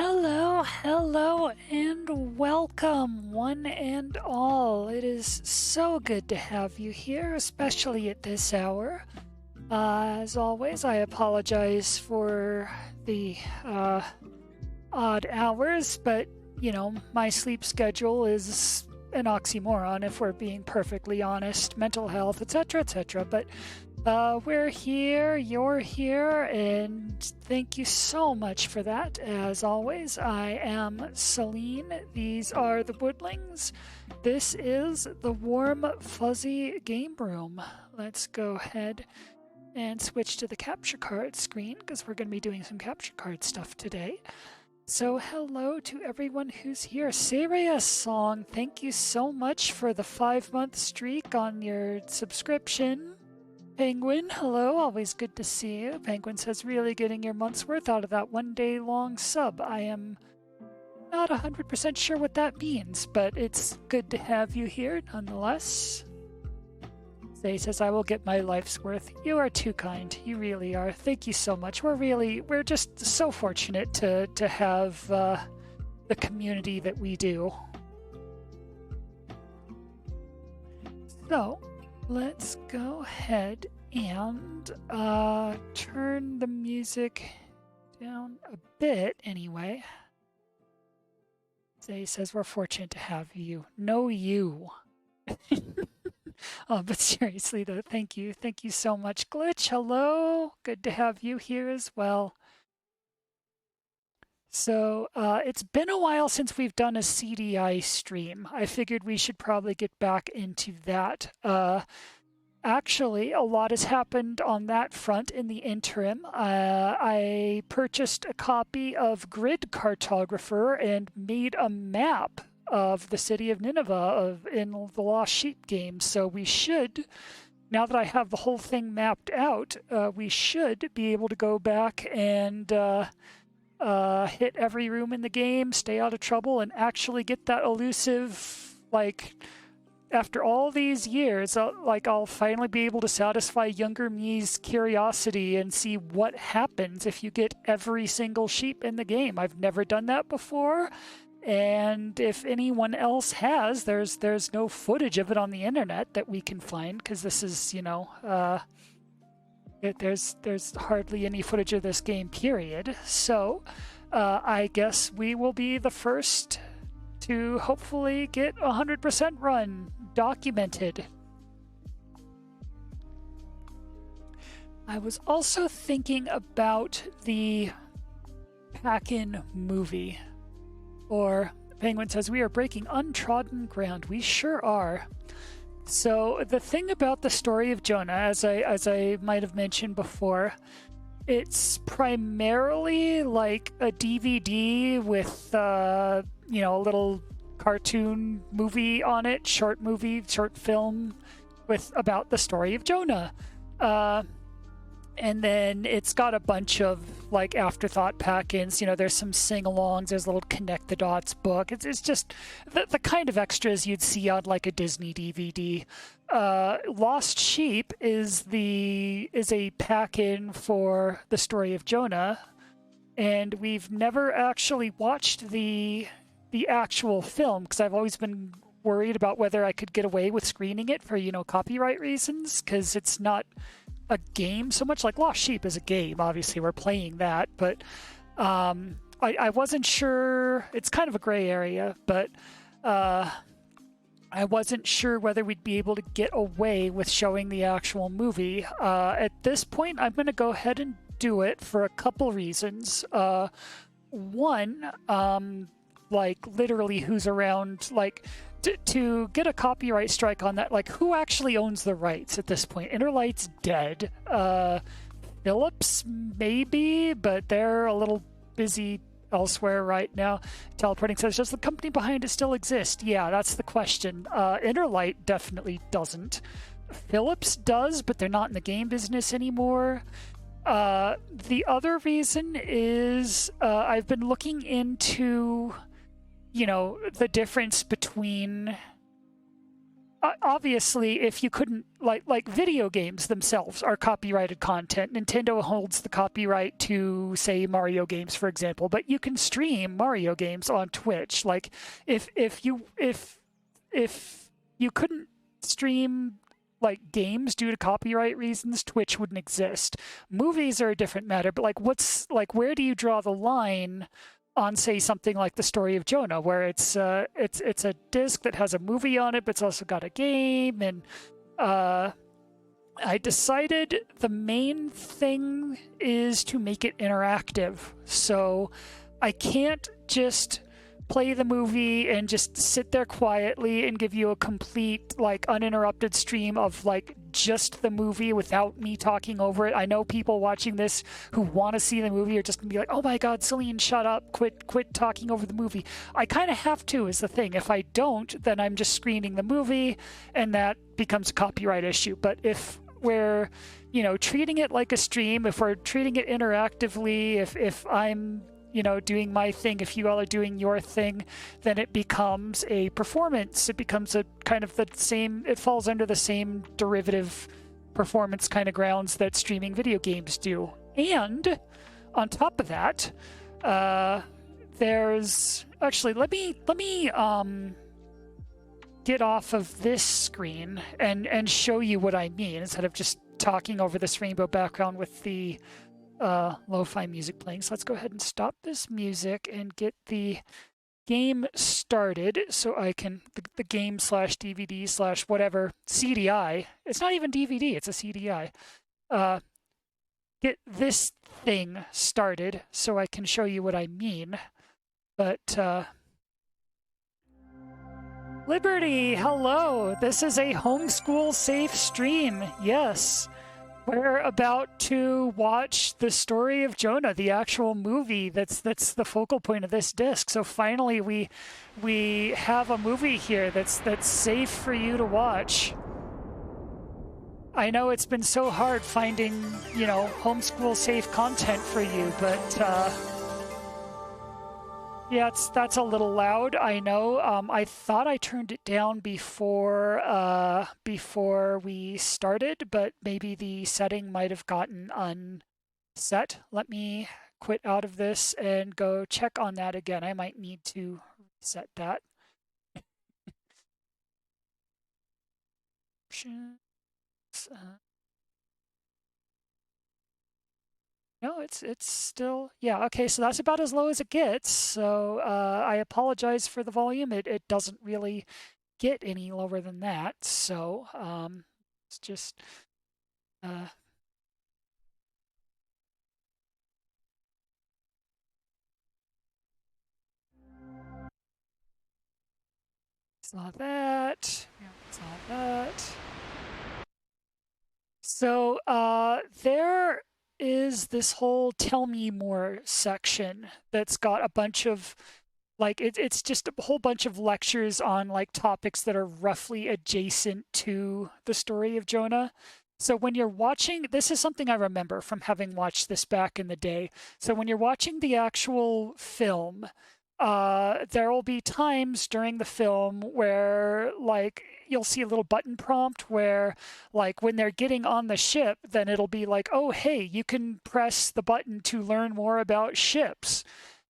Hello, hello, and welcome, one and all. It is so good to have you here, especially at this hour. As always, I apologize for the odd hours, but my sleep schedule is an oxymoron if we're being perfectly honest. Mental health, etc., etc. But we're here, you're here, and thank you so much for that. As always, I am Celine. These are the Woodlings. This is the Warm Fuzzy Game Room. Let's go ahead and switch to the capture card screen because we're going to be doing some capture card stuff today. So hello to everyone who's here. Serious Song, thank you so much for the 5-month streak on your subscription. Penguin, hello, always good to see you. Penguin says, really getting your month's worth out of that 1-day-long sub. I am not 100% sure what that means, but it's good to have you here nonetheless. Zay says, I will get my life's worth. You are too kind. You really are. Thank you so much. We're just so fortunate to have the community that we do. So, let's go ahead and turn the music down a bit anyway. Zay says, we're fortunate to have you. No, you. Oh, but seriously though, thank you. Thank you so much. Glitch, hello. Good to have you here as well. So it's been a while since we've done a CDI stream. I figured we should probably get back into that. Actually, a lot has happened on that front in the interim. I purchased a copy of Grid Cartographer and made a map of the city of Nineveh in the Lost Sheep game. So we should, now that I have the whole thing mapped out, we should be able to go back and hit every room in the game, stay out of trouble, and actually get that elusive, after all these years, I'll finally be able to satisfy younger me's curiosity and see what happens if you get every single sheep in the game. I've never done that before. And if anyone else has, there's no footage of it on the internet that we can find, because this is, there's hardly any footage of this game, period. So I guess we will be the first to hopefully get 100% run documented. I was also thinking about the Pack-In movie. Or Penguin says, we are breaking untrodden ground. We sure are. So the thing about the Story of Jonah, as I might have mentioned before, it's primarily like a DVD with a little cartoon movie on it, short film with about the story of Jonah. And then it's got a bunch of afterthought pack-ins. There's some sing-alongs. There's a little connect the dots book. It's just the kind of extras you'd see on a Disney DVD. Lost Sheep is a pack-in for the Story of Jonah, and we've never actually watched the actual film because I've always been worried about whether I could get away with screening it for copyright reasons, because it's not a game so much. Lost Sheep is a game, obviously we're playing that, but I wasn't sure. It's kind of a gray area, but I wasn't sure whether we'd be able to get away with showing the actual movie. At this point, I'm going to go ahead and do it for a couple reasons. One, literally who's around, to get a copyright strike on that, who actually owns the rights at this point? Interlight's dead. Philips, maybe, but they're a little busy elsewhere right now. Teleporting says, does the company behind it still exist? Yeah, that's the question. Interlight definitely doesn't. Philips does, but they're not in the game business anymore. The other reason is I've been looking into the difference between obviously, if you couldn't, like video games themselves are copyrighted content. Nintendo holds the copyright to, say, Mario games, for example, but you can stream Mario games on Twitch. Like if you couldn't stream like games due to copyright reasons, Twitch wouldn't exist. Movies are a different matter, but where do you draw the line on, say, something like the Story of Jonah, where it's a disc that has a movie on it, but it's also got a game. And I decided the main thing is to make it interactive. So I can't just play the movie and just sit there quietly and give you a complete, like, uninterrupted stream of like just the movie without me talking over it. I know people watching this who want to see the movie are just gonna be like, oh my god, Celine, shut up, quit talking over the movie. I kind of have to, is the thing. If I don't, then I'm just screening the movie and that becomes a copyright issue. But if we're, treating it like a stream, if we're treating it interactively, if I'm doing my thing, if you all are doing your thing, then it becomes a performance. It becomes a kind of the same, it falls under the same derivative performance kind of grounds that streaming video games do. And on top of that, there's actually, let me get off of this screen and show you what I mean, instead of just talking over this rainbow background with the lo-fi music playing. So let's go ahead and stop this music and get the game started so I can, the game slash DVD slash whatever, CDI. It's not even DVD, it's a CDI. Get this thing started so I can show you what I mean. But, Liberty, hello! This is a homeschool safe stream, yes. We're about to watch the Story of Jonah, the actual movie that's the focal point of this disc. So finally we have a movie here that's safe for you to watch. I know it's been so hard finding, homeschool safe content for you, but yeah, that's a little loud, I know. I thought I turned it down before we started, but maybe the setting might have gotten unset. Let me quit out of this and go check on that again. I might need to reset that. No, it's still, yeah, okay, so that's about as low as it gets. So I apologize for the volume. It doesn't really get any lower than that. So it's just it's not that. Yeah, it's not that. So there is this whole tell me more section that's got a bunch of, like, it's just a whole bunch of lectures on like topics that are roughly adjacent to the Story of Jonah. So when you're watching, this is something I remember from having watched this back in the day. So when you're watching the actual film, there will be times during the film where, like, you'll see a little button prompt where, like, when they're getting on the ship, then it'll be like, oh, hey, you can press the button to learn more about ships.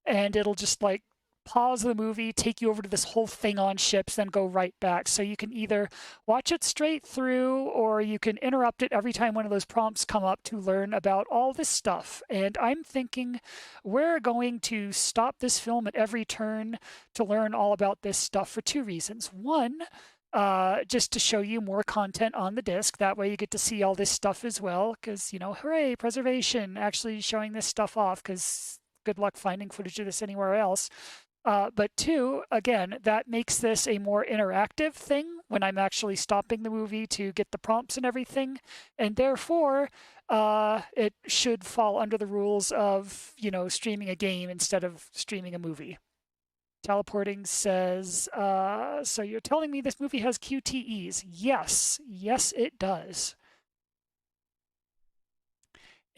And it'll just, like, pause the movie, take you over to this whole thing on ships, then go right back. So you can either watch it straight through or you can interrupt it every time one of those prompts come up to learn about all this stuff. And I'm thinking we're going to stop this film at every turn to learn all about this stuff for two reasons. One, just to show you more content on the disc. That way you get to see all this stuff as well, because, hooray, preservation, actually showing this stuff off, because good luck finding footage of this anywhere else. But two, again, that makes this a more interactive thing when I'm actually stopping the movie to get the prompts and everything. And therefore, it should fall under the rules of, streaming a game instead of streaming a movie. Teleporting says, so you're telling me this movie has QTEs? Yes, it does.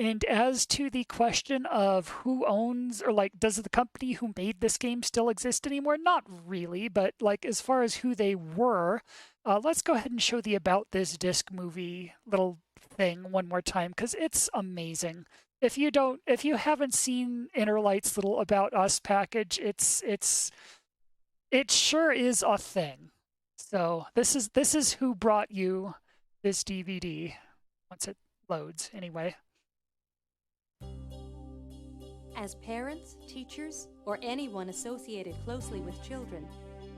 And as to the question of who owns, or like, does the company who made this game still exist anymore? Not really, but like, as far as who they were, let's go ahead and show the About This Disc movie little thing one more time, because it's amazing. If you haven't seen Innerlight's little About Us package, it sure is a thing. So this is who brought you this DVD once it loads, anyway. As parents, teachers, or anyone associated closely with children,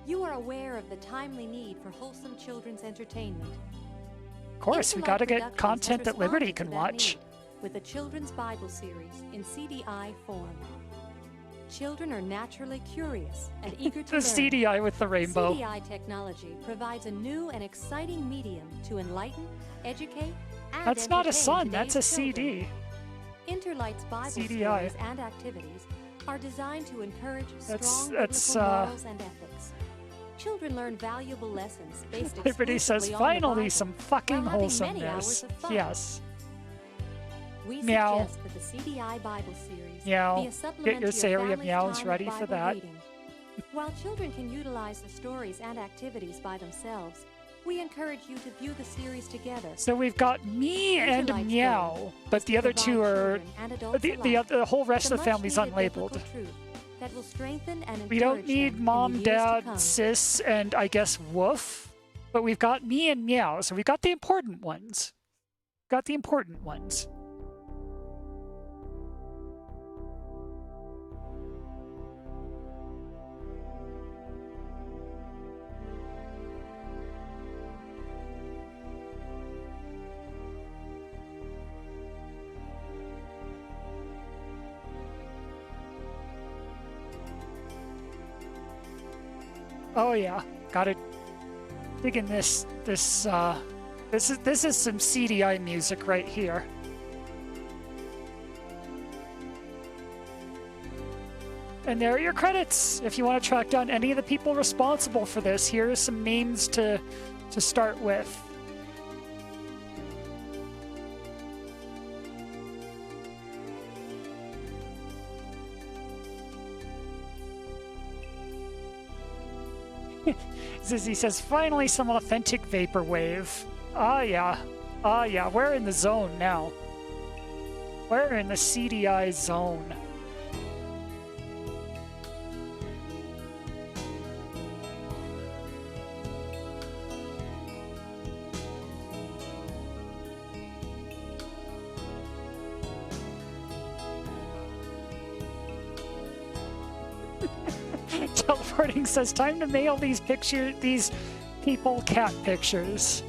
you are aware of the timely need for wholesome children's entertainment. Of course, we gotta get content that Liberty can watch. With a children's Bible series in CDI form. Children are naturally curious and eager to The learn. CDI with the rainbow. CDI technology provides a new and exciting medium to enlighten, educate, and That's not a sun, entertain that's a today's children. CD. Interlight's Bible CDI. stories and activities are designed to encourage That's strong biblical morals and ethics. Children learn valuable lessons based Liberty says, exclusively on the finally Bible, some fucking while having many wholesomeness. hours of fun. Yes. We Meow. suggest that the CDI Bible series Meow. be a supplement Get your to Sari of family's meows time ready of for Bible that. reading. While children can utilize the stories and activities by themselves, we encourage you to view the series together. So we've got me and Interlight's Meow, goal but is the to other provide two are children and adults the whole rest with of the family's much-needed biblical unlabeled. truth that will strengthen and We don't encourage need them in mom, the years to dad, come. sis, and I guess Woof, but we've got me and Meow, so we've got the important ones. Got the important ones. Oh yeah, got it. Digging this is some CDI music right here. And there are your credits. If you want to track down any of the people responsible for this, here are some names to start with. Zizzy says, finally some authentic vaporwave. Ah yeah, we're in the zone now. We're in the CDI zone. Teleporting says, time to mail these people cat pictures.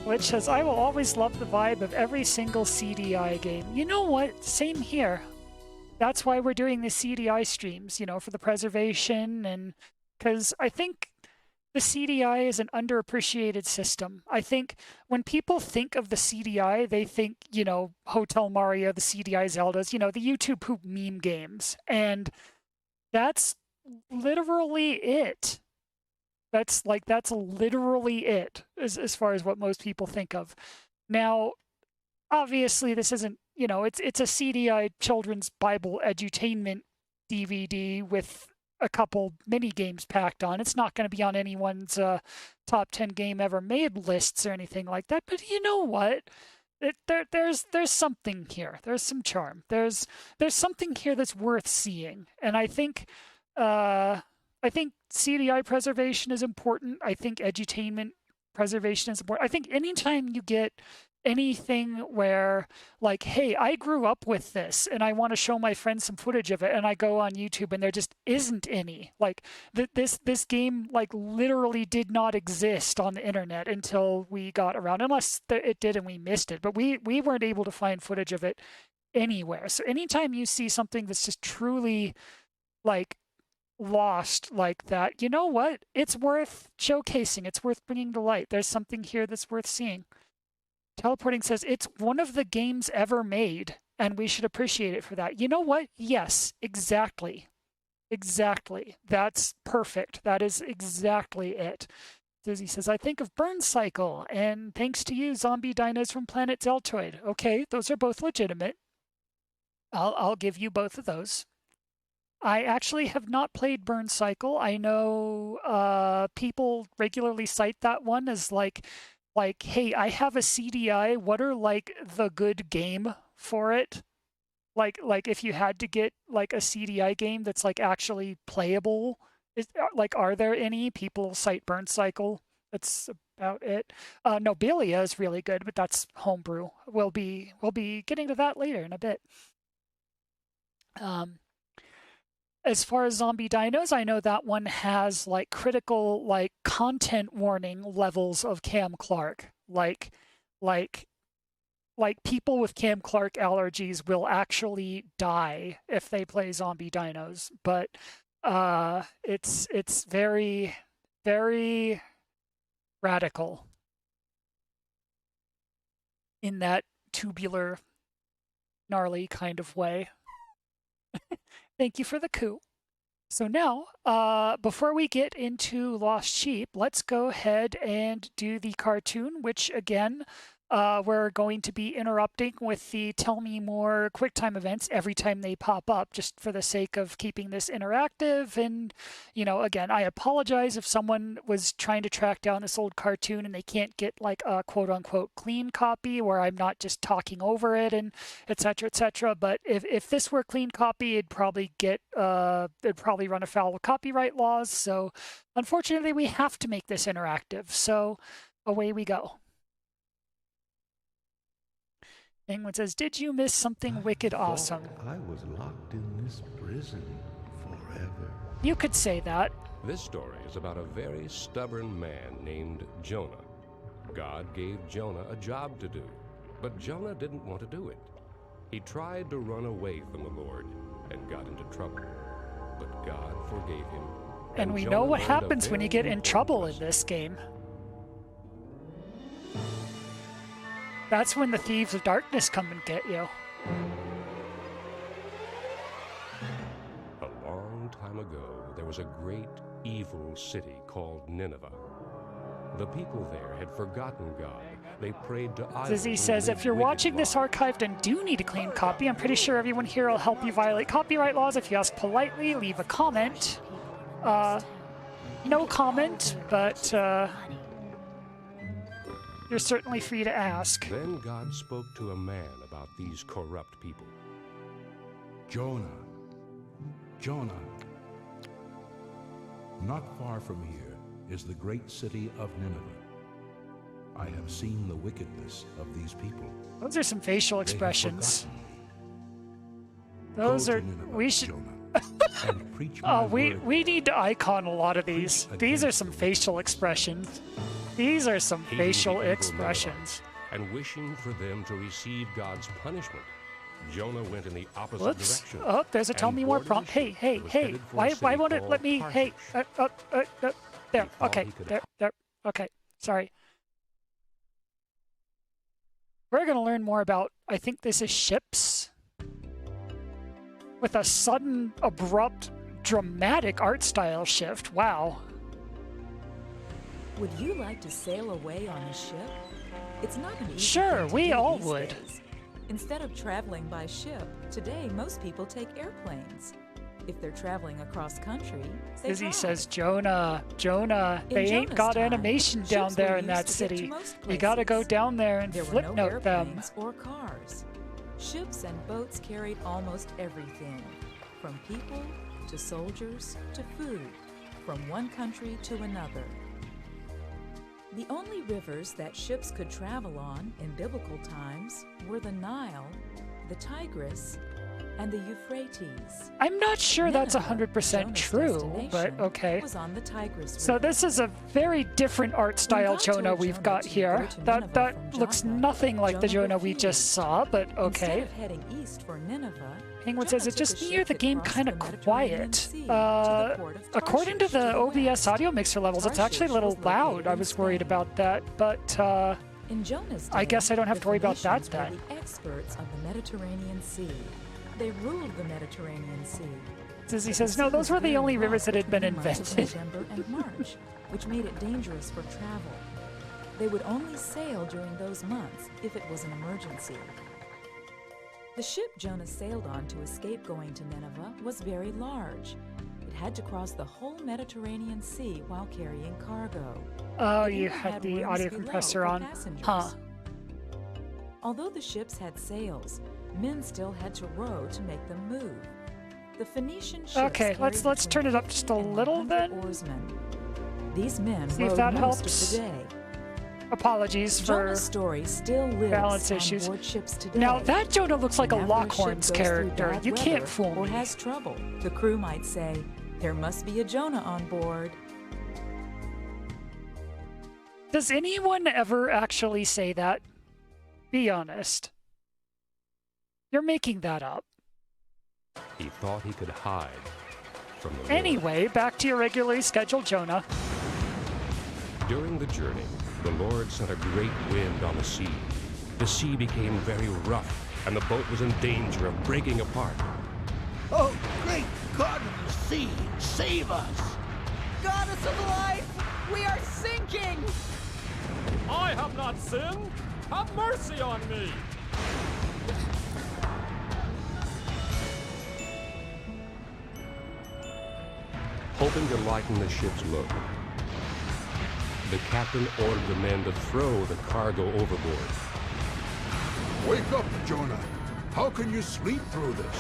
Which says, I will always love the vibe of every single CDI game. You know what? Same here. That's why we're doing the CDI streams, you know, for the preservation, and because I think the CDI is an underappreciated system. I think when people think of the CDI, they think, you know, Hotel Mario, the CDI Zeldas, you know, the YouTube poop meme games. And that's literally it. That's literally it as far as what most people think of. Now, obviously, this isn't, you know, it's a CDI children's Bible edutainment DVD with a couple mini games packed on. It's not going to be on anyone's top 10 game ever made lists or anything like that. But you know what? There's something here. There's some charm. There's something here that's worth seeing. And I think CDI preservation is important. I think edutainment preservation is important. I think anytime you get anything where, like, hey, I grew up with this and I want to show my friends some footage of it, and I go on YouTube and there just isn't any. Like, this game, like, literally did not exist on the internet until we got around, unless it did and we missed it. But we weren't able to find footage of it anywhere. So anytime you see something that's just truly, like, lost like that, you know what? It's worth showcasing. It's worth bringing to light. There's something here that's worth seeing. Teleporting says, it's one of the games ever made, and we should appreciate it for that. You know what? Yes, exactly. Exactly. That's perfect. That is exactly it. Susie says, I think of Burn Cycle, and thanks to you, zombie dinos from Planet Zeltoid. Okay, those are both legitimate. I'll give you both of those. I actually have not played Burn Cycle. I know people regularly cite that one as like, hey, I have a CDI. What are like the good game for it? Like if you had to get like a CDI game that's like actually playable, like are there any? People cite Burn Cycle. That's about it. Nobelia is really good, but that's homebrew. We'll be getting to that later in a bit. As far as zombie dinos, I know that one has like critical like content warning levels of Cam Clark. Like people with Cam Clark allergies will actually die if they play zombie dinos. But it's very, very radical in that tubular, gnarly kind of way. Thank you for the coup. So now, before we get into Lost Sheep, let's go ahead and do the cartoon, which again, we're going to be interrupting with the Tell Me More QuickTime events every time they pop up, just for the sake of keeping this interactive. And, you know, again, I apologize if someone was trying to track down this old cartoon and they can't get like a quote-unquote clean copy where I'm not just talking over it and et cetera, et cetera. But if this were clean copy, it'd probably run afoul of copyright laws. So unfortunately, we have to make this interactive. So away we go. Penguin says, did you miss something wicked awesome? I was locked in this prison forever. You could say that. This story is about a very stubborn man named Jonah. God gave Jonah a job to do, but Jonah didn't want to do it. He tried to run away from the Lord and got into trouble, but God forgave him. And we know what happens when you get in trouble in this game. That's when the thieves of darkness come and get you. A long time ago, there was a great evil city called Nineveh. The people there had forgotten God. They prayed to idols. Zizzy says, if you're watching this archived and do need a clean copy, I'm pretty sure everyone here will help you violate copyright laws. If you ask politely, leave a comment. No comment, but you're certainly free to ask. Then God spoke to a man about these corrupt people. Jonah, not far from here is the great city of Nineveh. I have seen the wickedness of these people. Those are some facial expressions. Those are, Nineveh, we should... Jonah, and preach my word. We need to icon a lot of these. These are some facial expressions. These are some facial expressions. And wishing for them to receive God's punishment, Jonah went in the opposite direction. Oh, there's a tell me more prompt. Hey, why won't it let me? Hey, there. Okay, there. Okay, sorry. We're gonna learn more about. I think this is ships. With a sudden, abrupt, dramatic art style shift. Wow. Would you like to sail away on a ship? It's not an easy Sure, thing to we do all these would. days. Instead of traveling by ship, today most people take airplanes. If they're traveling across country, they Izzy fly. says, Jonah, In they ain't Jonah's got time, animation down ships were there in used that to get to city. most You gotta go places. down there and There were no footnote them. airplanes or cars. Ships and boats carried almost everything, from people to soldiers to food, from one country to another. The only rivers that ships could travel on in biblical times were the Nile, the Tigris, and the Euphrates. I'm not sure that's Nineveh, 100% Jonah's true, but destination, okay. was on the Tigris So River. this is a very different art style God told Jonah we've Jonah got to here. go to Nineveh That from looks Joppa, nothing like the Jonah Jonah we refused. just saw, but Instead okay. of heading east for Nineveh, Penguin Jonah says it took just a near ship the that game crossed kind the of Mediterranean quiet. Sea to the port of According to Tarshish the OBS west. audio mixer levels, it's actually a little Tarshish was loud. located I in was worried Spain. about that, but In Jonah's I day, guess I don't have the to worry about that Phoenicians were then. the experts of the Mediterranean Sea. They ruled the Mediterranean Sea. Zizzy says, no, those were the only rivers that had been invented. November and March. which made it dangerous for travel. They would only sail during those months if it was an emergency. The ship Jonah sailed on to escape going to Nineveh was very large. It had to cross the whole Mediterranean Sea while carrying cargo. Oh, It you even had the rooms audio below compressor for on. passengers. Huh. Although the ships had sails, men still had to row to make them move. The Phoenician ships Okay, carried let's turn it up between just a 50 and little 100 bit. Oarsmen. These men See if rowed that most helps. of the day. Apologies for Jonah's story still lives balance on issues. board ships today. Now that Jonah looks like a Whenever ship Lockhorns goes through character. bad You can't weather fool or me. has trouble, the crew might say, "There must be a Jonah on board." Does anyone ever actually say that? Be honest. You're making that up. He thought he could hide from the Lord. Anyway, back to your regularly scheduled Jonah. During the journey, the Lord sent a great wind on the sea. The sea became very rough, and the boat was in danger of breaking apart. Oh, great God of the sea, save us! Goddess of life, we are sinking! I have not sinned. Have mercy on me. Hoping to lighten the ship's load, the captain ordered the men to throw the cargo overboard. Wake up, Jonah. How can you sleep through this?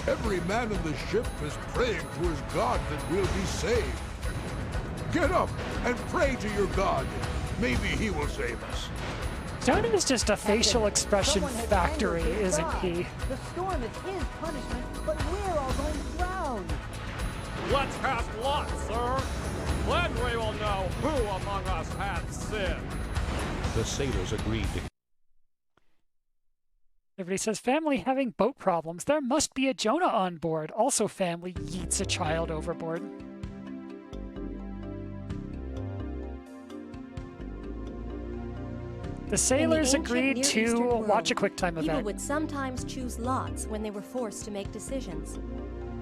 Every man in the ship is praying to his God that we'll be saved. Get up and pray to your God. Maybe he will save us. Jonah is just a facial expression Someone has factory, angered his isn't God. he? The storm is his punishment, but we're all going to drown. Let's cast lots, sir. Then we will know who among us hath sinned. The sailors agreed to Everybody says, family having boat problems. There must be a Jonah on board. Also, family yeets a child overboard. The sailors In the ancient agreed Near to Eastern world, watch a QuickTime People event. would sometimes choose lots when they were forced to make decisions.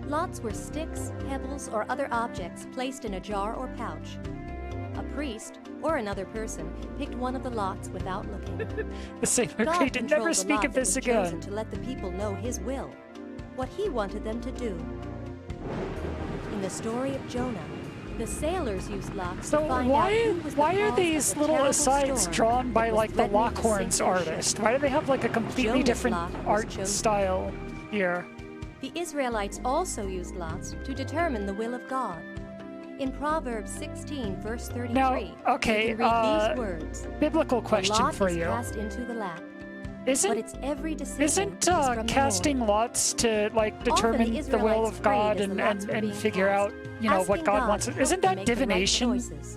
Lots were sticks, pebbles, or other objects placed in a jar or pouch. A priest, or another person, picked one of the lots without looking. The sailor God agreed to controlled never the speak lot of that this was chosen again. to let the people know his will, what he wanted them to do. In the story of Jonah, the sailors used lots So to find why out who was the why are cause these of the little terrible asides storm drawn by that was like the threatening to sink Lockhorns their artist? ship. Why do they have like a completely Jonah's different lot was art chosen. style here? The Israelites also used lots to determine the will of God. In Proverbs 16, verse 33, Now, okay, you can read these words. Biblical "The question lot for is you. cast into the lap, but Isn't its every decision isn't is from the casting Lord." lots to like Often determine the the will Israelites of God prayed as the lots were and being figure cast, out, you know, what asking God wants? to help Isn't them that make the right divination? choices.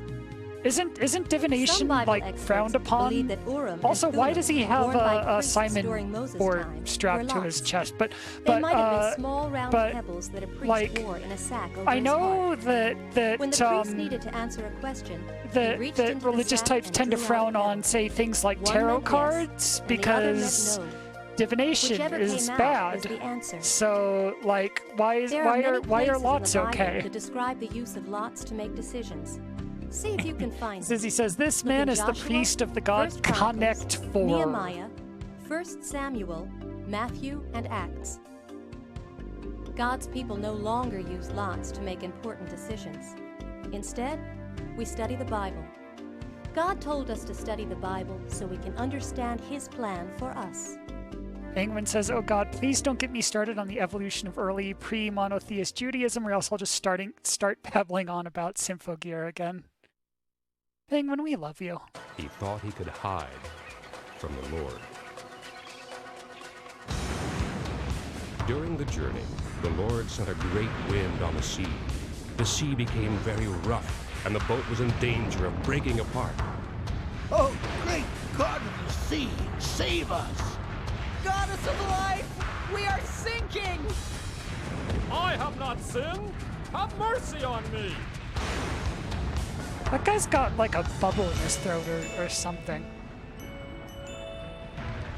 Isn't divination Some Bible like experts frowned upon? believe that Urim and Also, why Thummim, does he have worn by a priests Simon during Moses' board time, strapped were to his lots. chest? But They might have been uh, small round but, pebbles that a priest like, wore in a sack over I his know heart. that When the priest needed to answer a question, he reached into that the religious sack types and tend to drew out a frown pebble. on, say, things like One tarot meant yes, cards and the other meant because no. divination Whichever is came out bad. is the answer. So, like, why There are many are places lots in the Bible okay? that describe the use of lots to make decisions. See if you can find them. Zizzy says this Look man in is the Joshua, priest of the god 1 Chronicles, Connect 4. Nehemiah, 1 Samuel, Matthew, and Acts. God's people no longer use lots to make important decisions. Instead, we study the Bible. God told us to study the Bible so we can understand His plan for us. Penguin says, oh God, please don't get me started on the evolution of early pre-monotheist Judaism or else I'll just start babbling on about Symphogear again. Penguin, we love you. He thought he could hide from the Lord. During the journey, the Lord sent a great wind on the sea. The sea became very rough, and the boat was in danger of breaking apart. Oh, great God of the sea, save us! Goddess of life, we are sinking! I have not sinned. Have mercy on me. That guy's got like a bubble in his throat or something.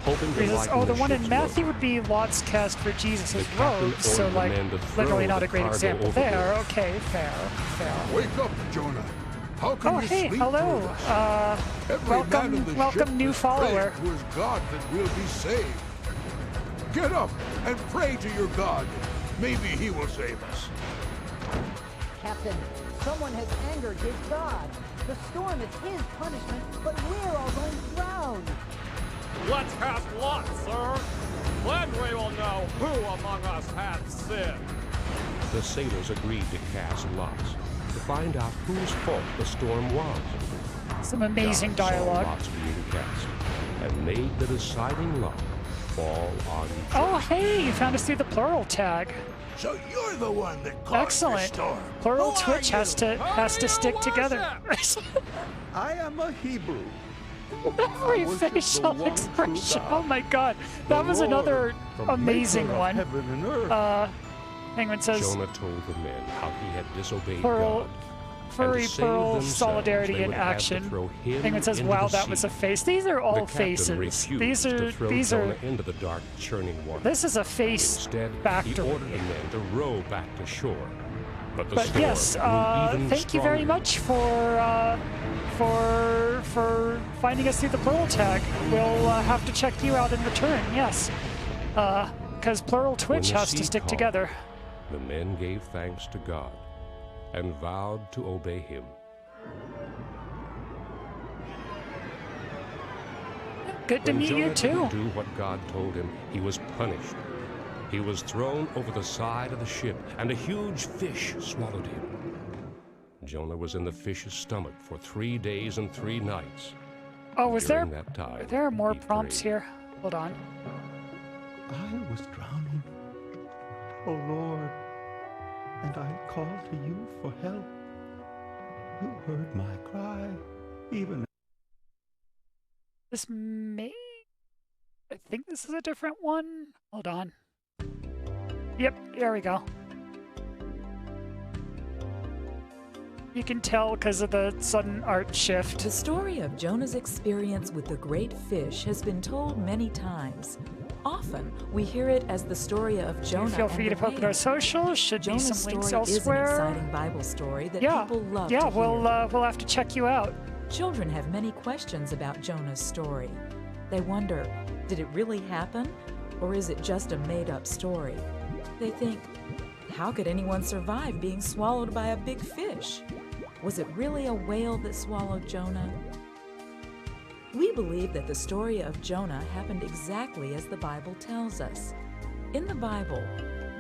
Hoping to He says, lighten oh, the one in ship's Matthew load, would be lots cast for Jesus' The captain robes, so ordered the like, men to throw literally not the a great cargo example overboard. there. Okay, fair. Wake up, Jonah. How can Oh, you hey, sleep hello. through this? Every man in the welcome, ship new is follower. praying to his God that we'll be saved. Get up and pray to your God. Maybe he will save us. Captain, someone has angered his god. The storm is his punishment, but we're all going to drown. Let's cast lots, sir. Then we will know who among us hath sinned. The sailors agreed to cast lots to find out whose fault the storm was. Some amazing God saw dialogue. lots being cast and made the deciding lot fall on Oh, hey, you found us through the plural tag. So you're the one that caused the Excellent. storm. Plural Who are Twitch you? has to stick together. I am a Hebrew. Every worship the facial one true expression. God, Oh my God, that the was Lord, another the amazing maker of one. heaven and earth. Penguin says Jonah told the men how he had disobeyed plural, God. furry and to save plural themselves, solidarity they in would have to action. throw him Penguin says, into "Wow, the that was sea." a face." These are all The captain faces. refused These to throw are Jonah into the dark, churning water. This is a face Instead, he factory. ordered the men to row back to shore. But the But storm yes, grew even thank you very stronger. much for finding us through the plural tag. We'll have to check you out in return. Yes, because plural When Twitch the has to sea stick calmed, together. The men gave thanks to God and vowed to obey him. Good to When meet Jonah you didn't too. do what God told him, he was punished. He was thrown over the side of the ship, and a huge fish swallowed him. Jonah was in the fish's stomach for 3 days and 3 nights. Oh, was During there? that time, Are there more he prompts prayed. here? Hold on. I was drowning, O Lord, and I called to you for help. You heard my cry, even This may. I think this is a different one. Hold on. Yep, there we go. You can tell because of the sudden art shift. The story of Jonah's experience with the great fish has been told many times. Often, we hear it as the story of Jonah Feel free and to the poke at our whale. socials. Should be Jonah's some links story is an elsewhere. exciting Bible story that Yeah, people love yeah. to hear. We'll have to check you out. Children have many questions about Jonah's story. They wonder, did it really happen? Or is it just a made-up story? They think, how could anyone survive being swallowed by a big fish? Was it really a whale that swallowed Jonah? We believe that the story of Jonah happened exactly as the Bible tells us. In the Bible,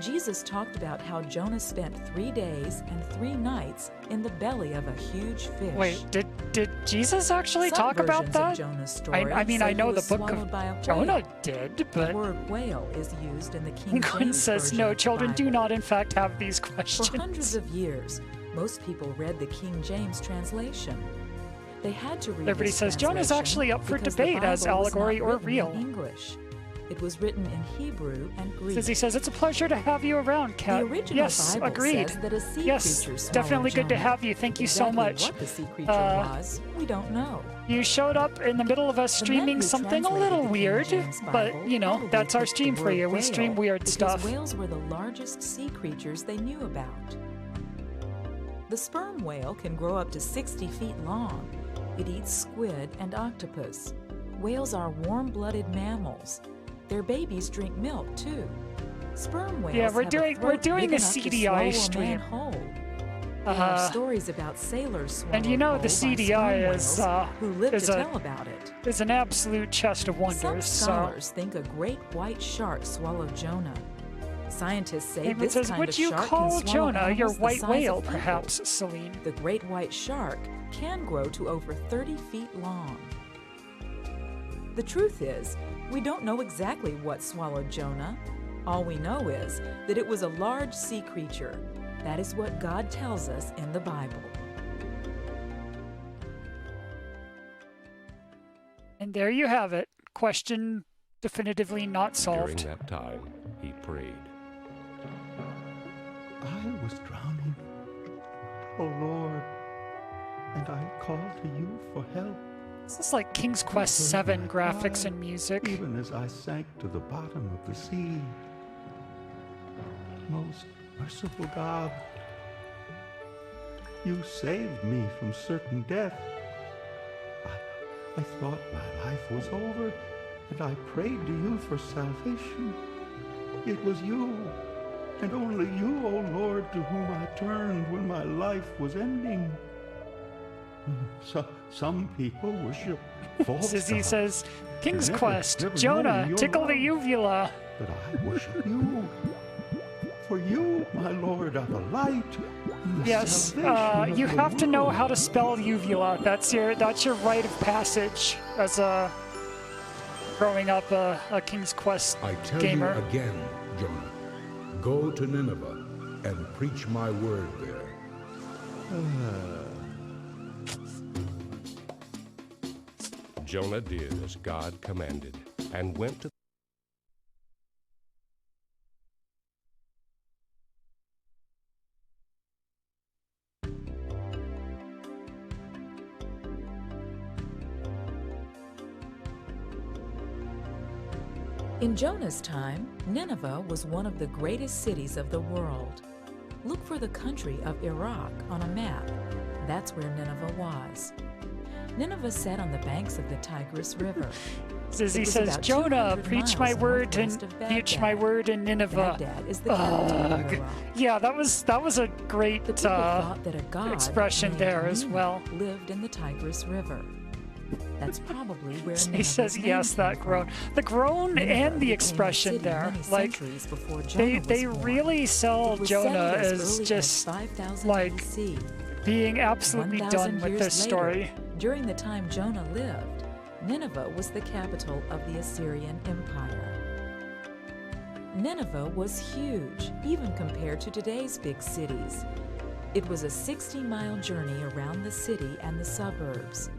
Jesus talked about how Jonah spent 3 days and 3 nights in the belly of a huge fish. Wait, did Jesus actually Some talk about versions of that? Jonah's story I mean, say I know he the was book swallowed of by a Jonah whale. did, The but word whale is used in the King Penguin James says version no. of the Children do Bible. not, in fact, have these For questions. hundreds of years, most people read the King James translation. They had to read Everybody this says Jonah's translation actually up for because the debate as Bible was allegory not or written real. in English. It was written in Hebrew and Greek. He says it's a pleasure to have you around, Kat. The original Yes, Bible agreed. says that a sea Yes, creature swallowed definitely good to Jonah. have you. Thank you so Exactly much. What the sea creature was, we don't know. You showed up in the middle of us The men streaming who something a translated little the King weird, James but Bible you know, probably that's our picked the stream for word you. We whale stream weird because stuff. Whales were the largest sea creatures they knew about. The sperm whale can grow up to 60 feet long. It eats squid and octopus. Whales are warm-blooded mammals. Their babies drink milk too. Sperm whales Yeah, we're have doing- a we're throat doing big a enough to CDI swallow a stream. man whole. They have Uh, stories about sailors swallowed and you know whole the by CDI sperm is, whales who live is to a- tell about it. It's an absolute chest of Some wonders. So, scholars think a great white shark swallowed Jonah. Scientists say Penguin this says, kind would of you shark call can swallow Jonah your animals the white size whale, of people. perhaps, Celine? The great white shark can grow to over 30 feet long. The truth is, we don't know exactly what swallowed Jonah. All we know is that it was a large sea creature. That is what God tells us in the Bible. And there you have it. Question definitively not During solved. that time, he prayed. I was drowning, O Lord, and I called to you for help. This is like King's Quest You heard VII my graphics cry, and music. even as I sank to the bottom of the sea. Most merciful God, You saved me from certain death. I thought my life was over, and I prayed to you for salvation. It was you, and only you, O Lord, to whom I turned when my life was ending. Some people worship false Sissy gods. says, King's Never- Quest, never Jonah, knowing your tickle the love. uvula. But I worship you. For you, my Lord, are the light and the Yes, salvation of you the have to know world. how to spell uvula. That's your rite of passage as a growing up a King's Quest I tell gamer. you again, Jonah, go to Nineveh and preach my word there. Jonah did as God commanded and went to In Jonah's time, Nineveh was one of the greatest cities of the world. Look for the country of Iraq on a map. That's where Nineveh was. Nineveh sat on the banks of the Tigris River. Sissy It was says, about Jonah, 200 preach my miles word and northwest of preach my Baghdad. word in Nineveh. Baghdad is the capital of Ugh. Iraq. Yeah, that was a great The people thought that a god expression named there as Mune well. lived in the Tigris River. That's probably where He Nineveh's says name yes, came that from. groan. The groan Nineveh and the became a expression city there. many Like centuries before Jonah they was they born. really sell It was Jonah settled as as early as just 5000 like BC. being absolutely 1,000 done with years this later, story. During the time Jonah lived, Nineveh was the capital of the Assyrian Empire. Nineveh was huge, even compared to today's big cities. It was a 60-mile journey around the city and the suburbs.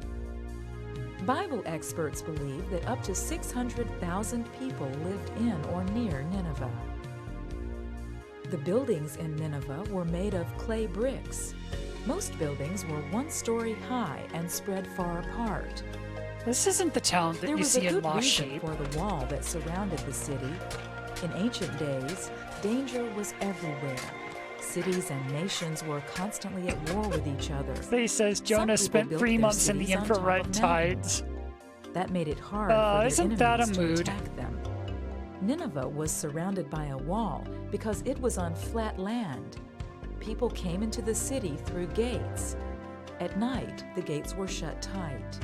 Bible experts believe that up to 600,000 people lived in or near Nineveh. The buildings in Nineveh were made of clay bricks. Most buildings were 1 story high and spread far apart. This isn't the town that There you was a see in good Lost reason Sheep. for the wall that surrounded the city. In ancient days, danger was everywhere. Cities and nations were constantly at war with each other. He says Jonah people spent built 3 their months in the cities on top infrared of tides. That made it hard for their isn't that a enemies to mood? attack them. Nineveh was surrounded by a wall because it was on flat land. People came into the city through gates. At night, the gates were shut tight.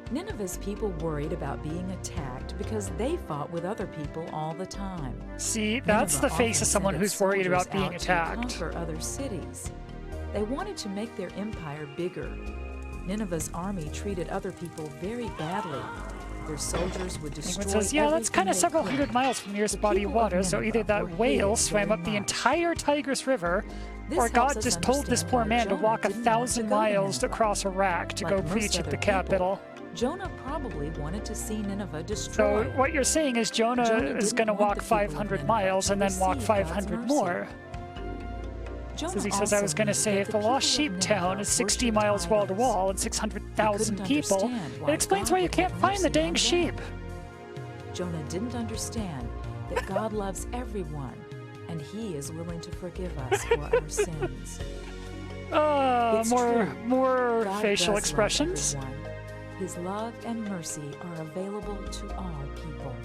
Nineveh's people worried about being attacked because they fought with other people all the time. See, that's the Nineveh face often of someone sent who's its worried about soldiers being out attacked. to conquer other cities. They wanted to make their empire bigger. Nineveh's army treated other people very badly. Their soldiers would destroy Penguin says, yeah, that's kind of everything several they hundred could. miles from nearest The body of people of water, so Nineveh either that were whale hated swam very up the much. entire Tigris River, This or helps God us just told this understand poor why man to Jonah walk didn't want 1,000 to go to miles Nineveh. across Iraq to Like go most preach at other the people, capital. Jonah probably wanted to see Nineveh So destroyed. what you're saying is Jonah is didn't going to want walk the people of 500 Nineveh miles to and then walk receive God's 500 mercy. more. Jonah Says he says, I also was going to knew say that if the people Lost of Sheep Nineveh town is 60 worshipped miles wall to idols. wall and He 600,000 couldn't people, understand it why explains God why you would can't have find the mercy dang on sheep. them. Jonah didn't understand that God loves everyone, and He is willing to forgive us for our sins. It's More true. God facial does expressions. love everyone. His love and mercy are available to all people.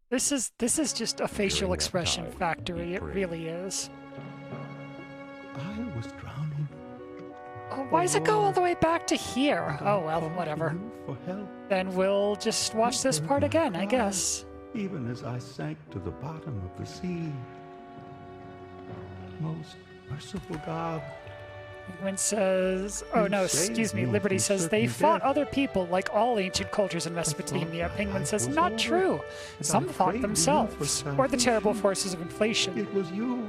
This is just a facial During that expression time, factory. he It prayed. really is. I was drowning. Oh, why does it go all the way back to here? And Oh I well, called to whatever. you for help. Then we'll just watch this You part heard my again, I cry, guess. Even as I sank to the bottom of the sea. Most merciful God, Penguin says, oh You no, saved excuse me, me Liberty from says they certain fought death. other people like all ancient cultures in Mesopotamia. my Penguin life says, was not over, true. and Some I fought prayed to you themselves, for or the terrible salvation. forces of inflation. It was you.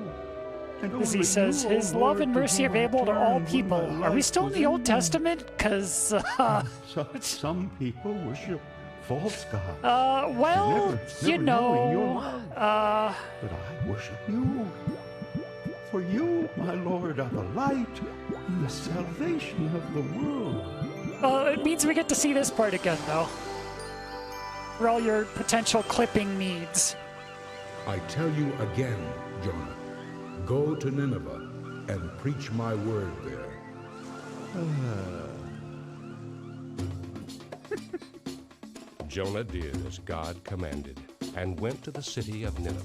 And As he only says, you, O his love Lord, and to mercy whom I available to all turned when people. my Are we life still in was the Old ending. Testament? Because, Some people worship false gods. well, Never you knowing your know, love. But I worship you. For you, my Lord, are the light and the salvation of the world. it means we get to see this part again, though. for all your potential clipping needs. I tell you again, Jonah, go to Nineveh and preach my word there. Jonah did as God commanded and went to the city of Nineveh.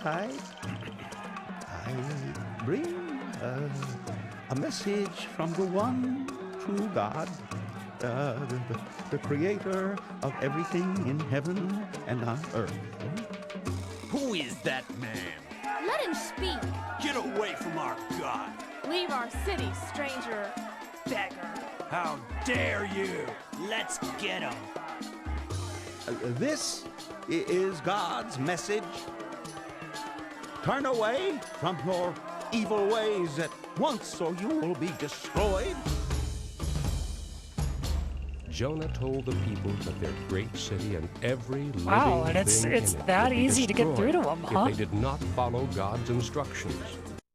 I bring a message from the one true God, the creator of everything in heaven and on earth. Who is that man? Let him speak. Get away from our God. Leave our city, stranger. Beggar. How dare you? Let's get him. This is God's message. Turn away from your evil ways at once, or you will be destroyed. Jonah told the people that their great city and every living Wow, and thing it's in it that would be easy to get through to destroyed them, huh? if they did not follow God's instructions.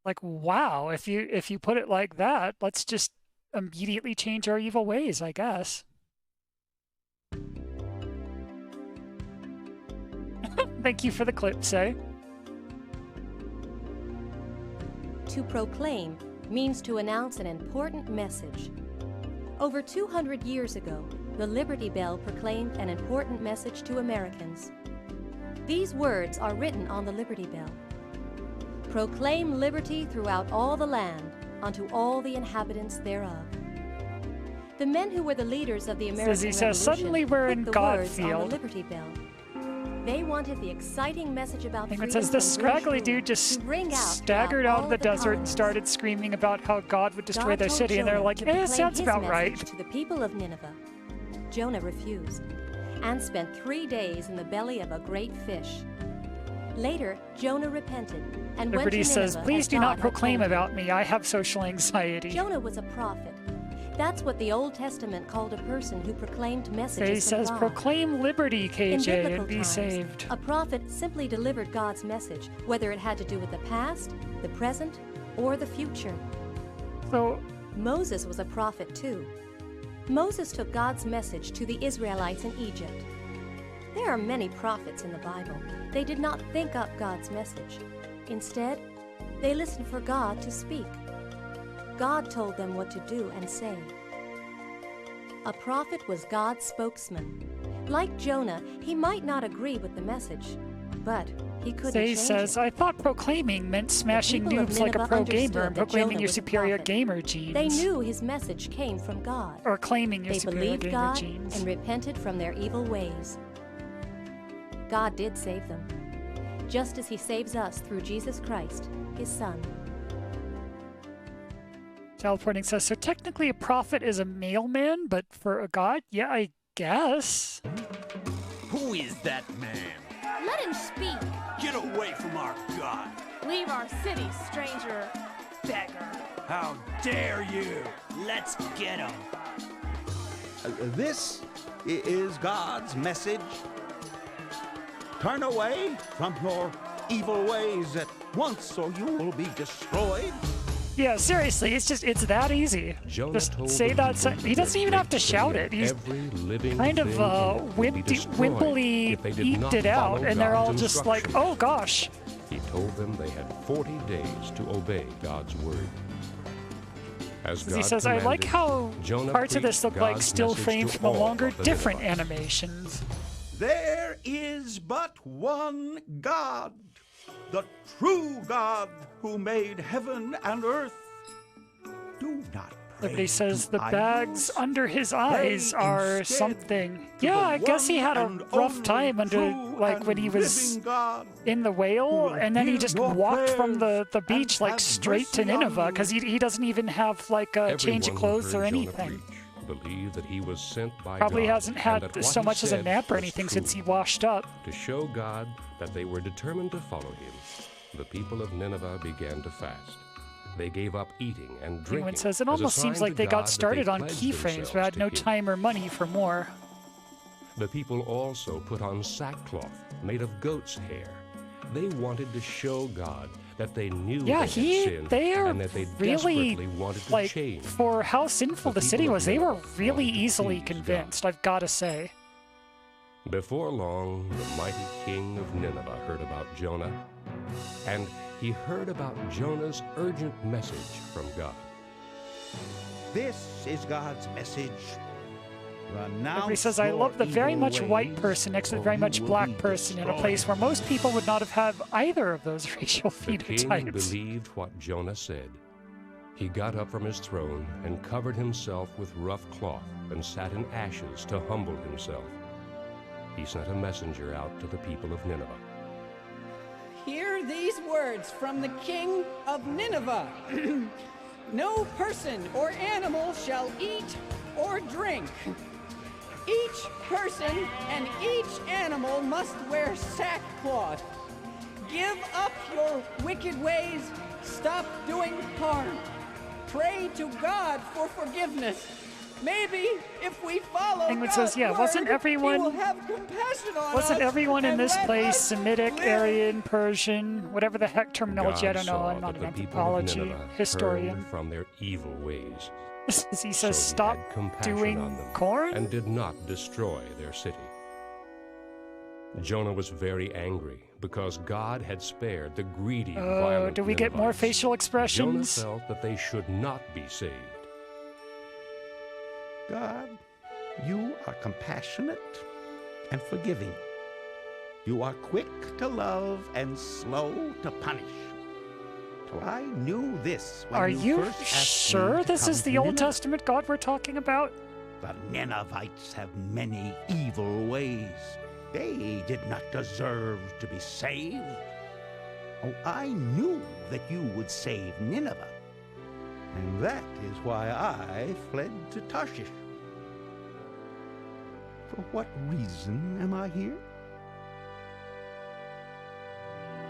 Like, wow, if you put it like that, let's just immediately change our evil ways, I guess. Thank you for the clip, Say. To proclaim means to announce an important message. Over 200 years ago, the Liberty Bell proclaimed an important message to Americans. These words are written on the Liberty Bell. Proclaim liberty throughout all the land, unto all the inhabitants thereof. The men who were the leaders of the American He Revolution says, suddenly we're put in the God words on the field. Liberty Bell. They wanted the exciting message about And freedom it says this from British scraggly rule dude just to ring out staggered throughout out of the all desert and colonies. started screaming about how God would destroy God their told city, and they're Jonah like, to eh, proclaim sounds his about message right. to the people of Nineveh. Jonah refused and spent 3 days in the belly of a great fish. Later, Jonah repented and went to Liberty says, Nineveh please as do not God had proclaim told him. about me. I have social anxiety. Jonah was a prophet. That's what the Old Testament called a person who proclaimed messages He from says, God. proclaim liberty, In KJ, biblical and be times, saved. a prophet simply delivered God's message, whether it had to do with the past, the present, or the future. So, Moses was a prophet too. Moses took God's message to the Israelites in Egypt. There are many prophets in the Bible. They did not think up God's message. Instead, they listened for God to speak. God told them what to do and say. A prophet was God's spokesman. Like Jonah, he might not agree with the message, but he couldn't Say change says, it. I thought proclaiming meant smashing people of noobs like a Nineveh pro understood gamer and that proclaiming Jonah your was a superior prophet. gamer genes. They knew his message came from God. Or claiming your They superior believed gamer God genes. and repented from their evil ways. God did save them, just as he saves us through Jesus Christ, his Son. Teleporting says, so technically a prophet is a mailman, but for a god? Yeah, I guess. Who is that man? Let him speak. Get away from our God. Leave our city, stranger. Beggar. How dare you? Let's get him. This is God's message. Turn away from your evil ways at once, or you will be destroyed. Yeah, seriously, it's that easy. Jonah Just told say the that. people He doesn't their even have to great shout city it. He's every living kind of thing in it would be destroyed wimpily if they did eked not it out, follow and they're all God's just like, instructions. oh gosh. He told them they had 40 days to obey God's word. As He God says, I like commanded, how Jonah parts of this preached look like God's still message framed to from the all longer, of the different Ninevites. animations. There is but one God, the true God who made heaven and earth. Do not pray Liberty says to the bags idols. under his eyes Pray are instead something. to Yeah, the I guess he one had a and rough only time under, true like, and when he was living God, in the who whale, will and then he hear just your walked from prayers the beach, and like, have straight to mercy on Nineveh, you. because he doesn't even have, like, a change of Everyone who clothes or heard Jonah anything. preach believed that he was sent by Probably God, hasn't and had that what so he much as a said nap or was anything true. since he washed up. To show God that they were determined to follow him, the people of Nineveh began to fast. They gave up eating and drinking. Penguin says it as a almost seems sign like to they God got that started they on pledged keyframes themselves but had to no him. time or money for more. The people also put on sackcloth made of goat's hair. They wanted to show God that they knew Yeah, they had sinned they are and that they really, desperately wanted to like, change. for how sinful the city people of was, they were Nineveh really wanted to easily please convinced, I've got to say. Before long, the mighty king of Nineveh heard about Jonah, and he heard about Jonah's urgent message from God. This is God's message. Everybody says, I love the very much white person next to the very much black person in a place where most people would not have had either of those racial The king phenotypes. believed what Jonah said. He got up from his throne and covered himself with rough cloth and sat in ashes to humble himself. He sent a messenger out to the people of Nineveh. Hear these words from the king of Nineveh. No person or animal shall eat or drink. Each person and each animal must wear sackcloth. Give up your wicked ways. Stop doing harm. Pray to God for forgiveness. Maybe if we follow Penguin God's says, yeah, word, wasn't He everyone will have compassion on wasn't us everyone in and this let place us Semitic, live. Aryan, Persian, whatever the heck terminology, I God don't know, saw I'm not that an the people of anthropology Nineveh historian. turned from their evil ways. He So says, he stop had compassion doing on them corn? and did not destroy their city. Jonah was very angry because God had spared the greedy, violent do we get more Ninevites. facial expressions? Jonah felt that they should not be saved. God, you are compassionate and forgiving. You are quick to love and slow to punish. So I knew this when Are you first asked me sure to this come is to the Old Nineveh. Testament God we're talking about? The Ninevites have many evil ways. They did not deserve to be saved. Oh, I knew that you would save Nineveh. And that is why I fled to Tarshish. For what reason am I here?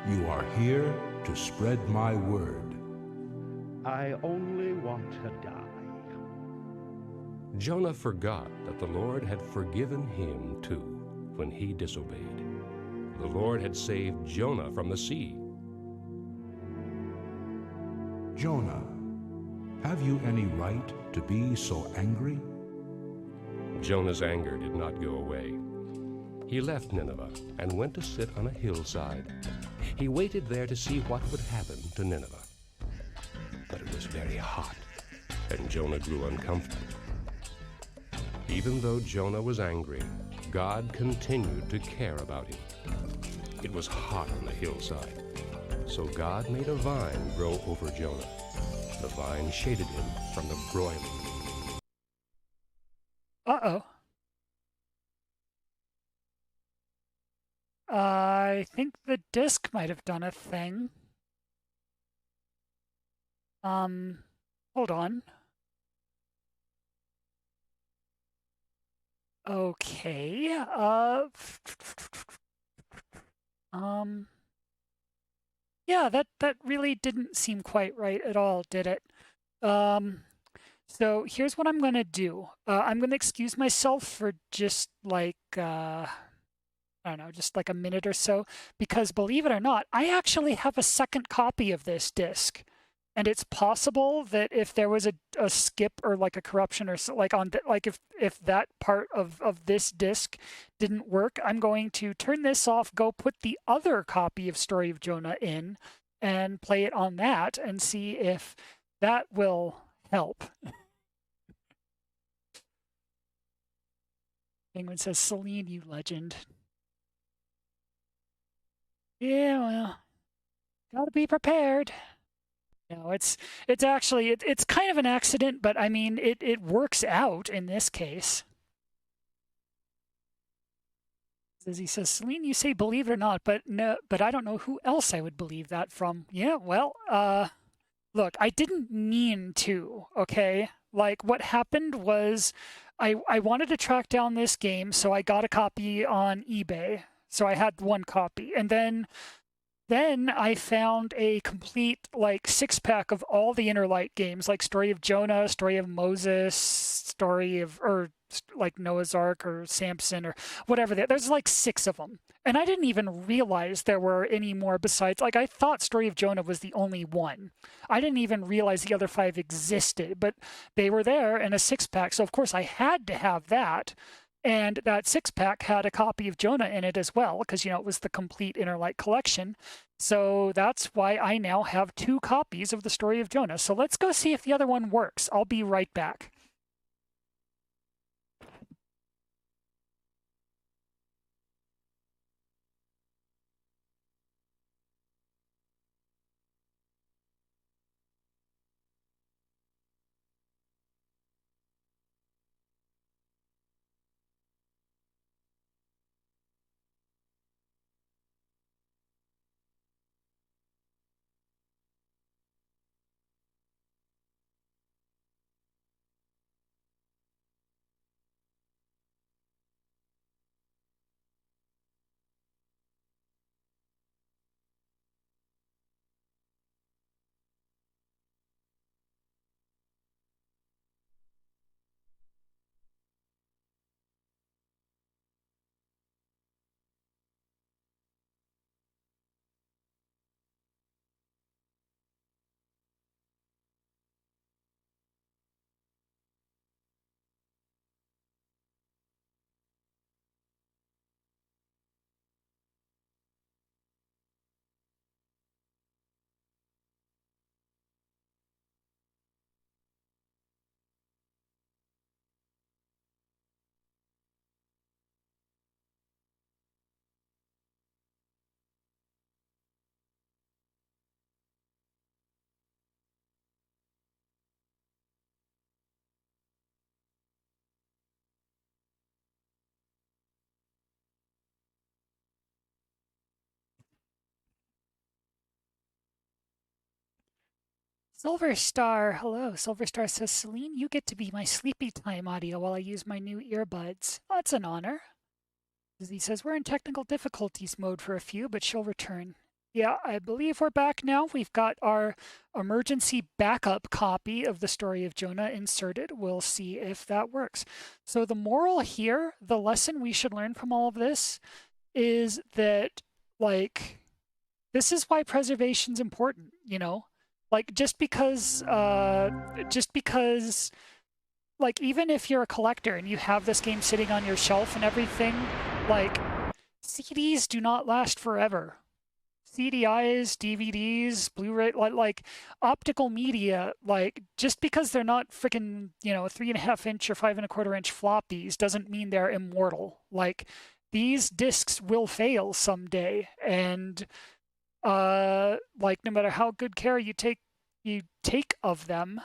You are here to spread my word. I only want to die. Jonah forgot that the Lord had forgiven him too when he disobeyed. The Lord had saved Jonah from the sea. Jonah, have you any right to be so angry? Jonah's anger did not go away. He left Nineveh and went to sit on a hillside. He waited there to see what would happen to Nineveh. But it was very hot, and Jonah grew uncomfortable. Even though Jonah was angry, God continued to care about him. It was hot on the hillside, so God made a vine grow over Jonah. The vine shaded him from the broiling heat. Uh-oh. I think the disc might have done a thing. Hold on. Okay, yeah, that really didn't seem quite right at all, did it? So here's what I'm gonna do. I'm gonna excuse myself for just like, I don't know, just like a minute or so, because believe it or not, I actually have a second copy of this disc. And it's possible that if there was a skip or like a corruption or so, like on like if that part of this disc didn't work, I'm going to turn this off, go put the other copy of Story of Jonah in, and play it on that and see if that will help. Penguin says, Celine, you legend. Yeah, well, gotta be prepared. No, it's actually it's kind of an accident, but I mean it works out in this case. As he says, Celine, you say believe it or not, but no, but I don't know who else I would believe that from. Yeah, well, look, I didn't mean to, okay? Like what happened was I wanted to track down this game, so I got a copy on eBay. So I had one copy, and then Then I found a complete like 6-pack of all the Inner Light games, like Story of Jonah, Story of Moses, Story of, or like Noah's Ark or Samson or whatever. There's like 6 of them. And I didn't even realize there were any more besides, like I thought Story of Jonah was the only one. I didn't even realize the other 5 existed, but they were there in a 6-pack. So of course I had to have that. And that 6-pack had a copy of Jonah in it as well, because, you know, it was the complete Inner Light collection. So that's why I now have 2 copies of the Story of Jonah. So let's go see if the other one works. I'll be right back. Silver Star, hello. Silver Star says, Celine, you get to be my sleepy time audio while I use my new earbuds. Oh, that's an honor. He says, we're in technical difficulties mode for a few, but she'll return. Yeah, I believe we're back now. We've got our emergency backup copy of the Story of Jonah inserted. We'll see if that works. So the moral here, the lesson we should learn from all of this is that, like, this is why preservation's important, you know? Like, just because, like, even if you're a collector and you have this game sitting on your shelf and everything, like, CDs do not last forever. CDIs, DVDs, Blu-ray, like optical media, like, just because they're not freaking, you know, 3.5-inch or 5.25-inch floppies doesn't mean they're immortal. Like, these discs will fail someday, and like, no matter how good care you take of them,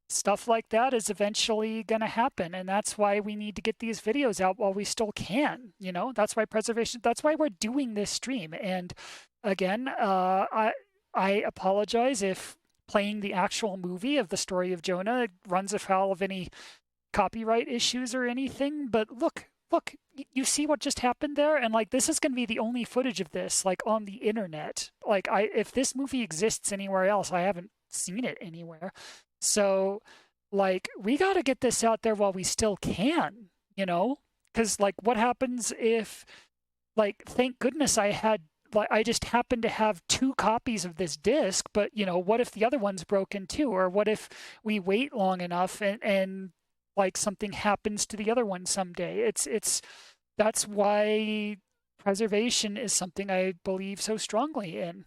stuff like that is eventually going to happen, and that's why we need to get these videos out while we still can, you know? That's why preservation, that's why we're doing this stream. And again, I apologize if playing the actual movie of the Story of Jonah runs afoul of any copyright issues or anything, but look, you see what just happened there? And like, this is going to be the only footage of this, like, on the internet. Like, if this movie exists anywhere else, I haven't seen it anywhere. So, like, we got to get this out there while we still can, you know? Because, like, what happens if, like, thank goodness I just happened to have 2 copies of this disc, but, you know, what if the other one's broken too? Or what if we wait long enough and like, something happens to the other one someday? That's why preservation is something I believe so strongly in.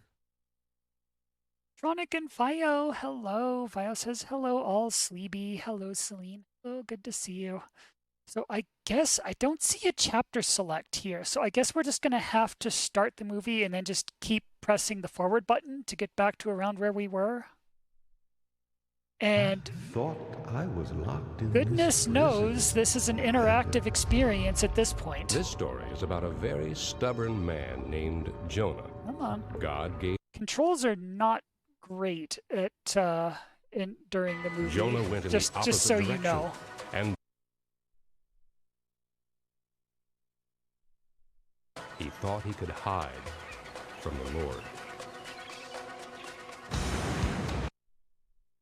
Tronic and Fio, hello. Fio says, hello, all sleepy. Hello, Celine. Hello, good to see you. So I guess I don't see a chapter select here. So I guess we're just going to have to start the movie and then just keep pressing the forward button to get back to around where we were. And Thought I was locked in goodness knows this is an interactive experience at this point. This story is about a very stubborn man named Jonah. Come on. God gave... Controls are not great at during the movie. Jonah went in just the opposite so direction, you know. and he thought he could hide. from the Lord.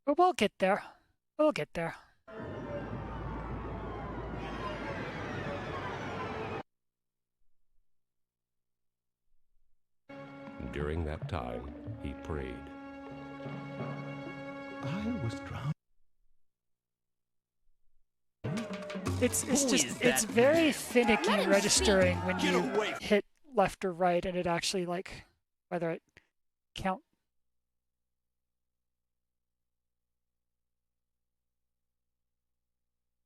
But we'll get there. We'll get there. During that time, he prayed. I was drowned. It's very finicky registering when you hit left or right, and it actually like whether it count.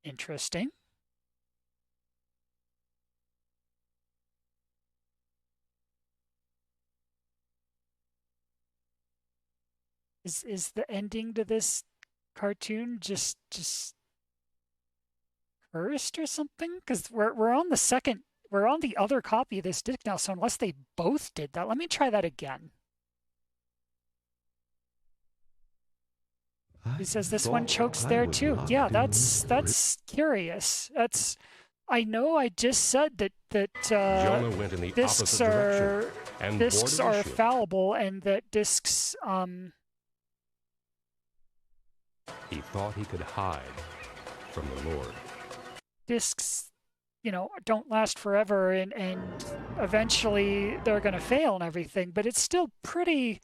Interesting. Is the ending to this cartoon just cursed or something? Because we're on the other copy of this disc now. So unless they both did that, let me try that again. He says this one chokes there too. Yeah, that's curious. I know I just said that Jonah went in the discs opposite direction and discs boarded the are ship. fallible, and that discs He thought he could hide from the Lord. discs, don't last forever, and eventually they're going to fail and everything. But it's still pretty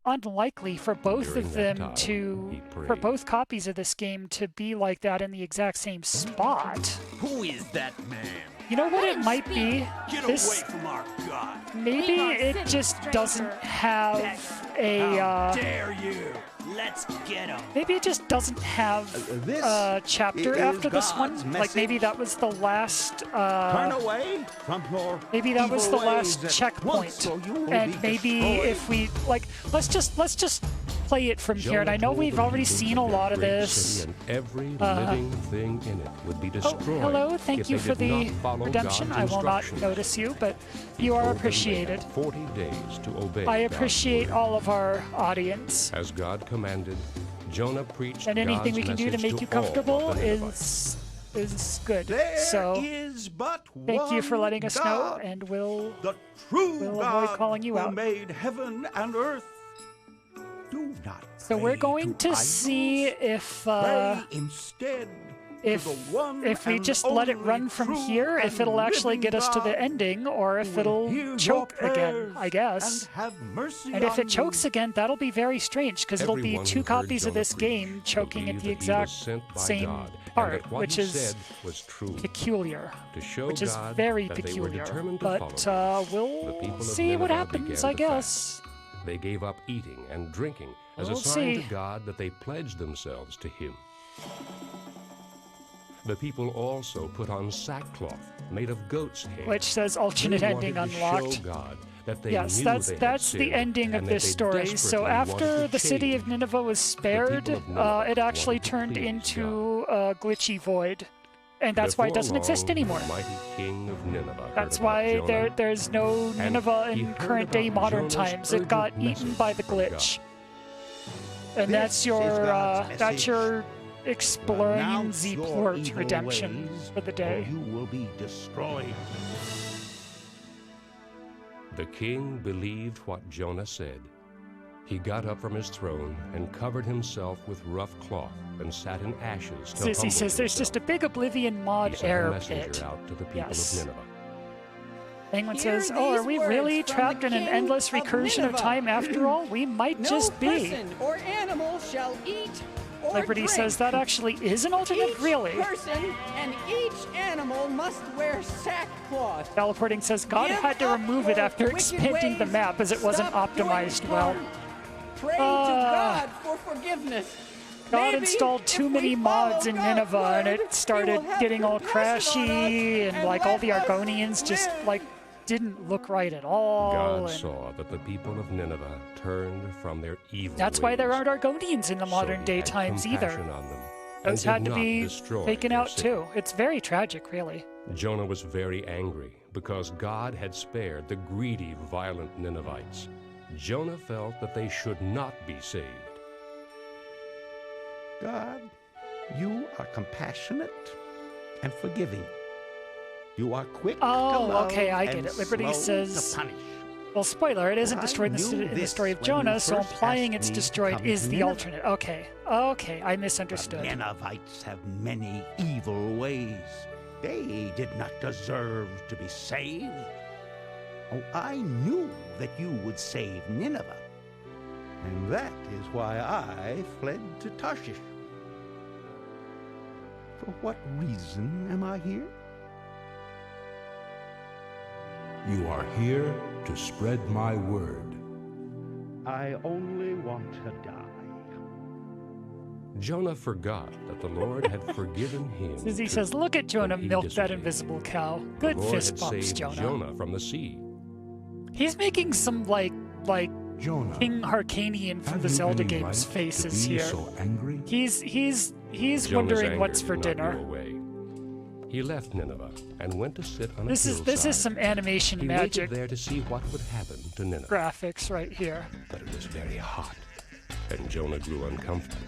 unlikely for both During of that them time, for both copies of this game to be like that in the exact same spot. Who is that man? You know what it might be? Get This away from our God! maybe it just doesn't have How a dare you! Let's get him! maybe it just doesn't have This a chapter is after this one. God's Like maybe message. that was the last Turn away from your maybe that was the evil last ways at checkpoint. once, or you will And be maybe destroyed. if we let's just play it from here. And I know Jonah we've told already the seen a people lot that of great this. city and every living thing in it would be Oh, destroyed. hello, thank if you they for did the not follow redemption. God's I will not instructions. notice you, but He you are told them they appreciated. had 40 days to obey I God's appreciate word. all of our audience. As God commanded, Jonah preached And anything God's we can do to message make you all of comfortable the Ninevites. is good. There So is but thank you for one letting us know, God, and we'll the true we'll God avoid calling you who out. made heaven and earth. Do not So we're pray going to idols. see if Pray instead if to the one if we and just let it only run from true here, if and it'll actually living get us to the God, ending, or if who will it'll hear your choke again, prayers I guess. and have mercy And if on it chokes you. again, that'll be very strange, because it'll be Everyone two who heard copies of Jonah this preach game choking at believed the that he exact was sent by same God, and part, that what which he is said was true. peculiar. To show Which is God very that they were peculiar. determined to But follow him, the we'll people of see what Nineveh happens, began I to guess. fast. They gave up eating and drinking as a We'll sign see. to God that they pledged themselves to him. The people also put on sackcloth made of goat's hair. Which says They alternate wanted ending to unlocked. show God that they Yes, knew that's they had that's the sinned ending of and that this they story. So desperately wanted after to the city of change. Nineveh was spared, people of Nineveh it actually wanted to turned please into a glitchy void, and that's why it Before doesn't exist long, anymore. the mighty king of Nineveh heard That's about why Jonah, there's no and Nineveh he in heard current day about modern Jonah's times. It got urgent eaten by the message from glitch, This and that's is your God's that's message. your exploring Renounce the your plort evil redemption ways, for the or day. you will be destroyed. The king believed what Jonah said. He got up from his throne and covered himself with rough cloth and sat in ashes to Sissy humble says there's just a himself. big Oblivion mod He sent a air messenger pit. out to the people Yes. of Nineveh. Penguin Hear says, "Oh, are these we words really from the trapped in an King endless of recursion of Nineveh. time after all? We might No just be." person or animal shall eat or Liberty drink. says that actually is an alternate, Each really. person and each animal must wear sackcloth. Teleporting says God Give had to up remove it your after wicked expanding the ways. map as it wasn't Stop doing optimized well. harm. Pray to Ah. God for forgiveness. God Maybe installed too if many we follow mods in God's Nineveh, and word, it started He will have getting all compassion on us crashy, and like all let the us Argonians just live. like didn't look right at all. God and saw that the people of Nineveh turned from their evil that's why there ways. aren't Argonians in the So modern he day had times either. compassion on them and Those did had to not be destroy taken their out city. too. It's very tragic, really. Jonah was very angry because God had spared the greedy, violent Ninevites. Jonah felt that they should not be saved. God, you are compassionate and forgiving. You are quick to Oh, love okay, I and get it. Liberty slow says- to punish. Well, spoiler, it isn't I destroyed in the knew story of this Jonah, when you so first implying asked it's me to destroyed come is to the Nineveh. alternate. Okay. Okay, I The misunderstood. Ninevites have many evil ways. They did not deserve to be saved. Oh, I knew that you would save Nineveh. And that is why I fled to Tarshish. For what reason am I here? You are here to spread my word. I only want to die. Jonah forgot that the Lord had forgiven him. Susie too, says, look at Jonah when he milk that disobeyed. invisible cow. The Good Lord fist had bumps, saved Jonah. Jonah from the sea. He's making some, like Jonah, King Harkanian from have the you Zelda any games right faces to be here. so angry? He's Jonah's wondering anger what's did for not dinner. go away. He left Nineveh and went to sit on a This hillside. is some animation He magic waited there to see what would happen to Nineveh. graphics right here. But it was very hot, and Jonah grew uncomfortable.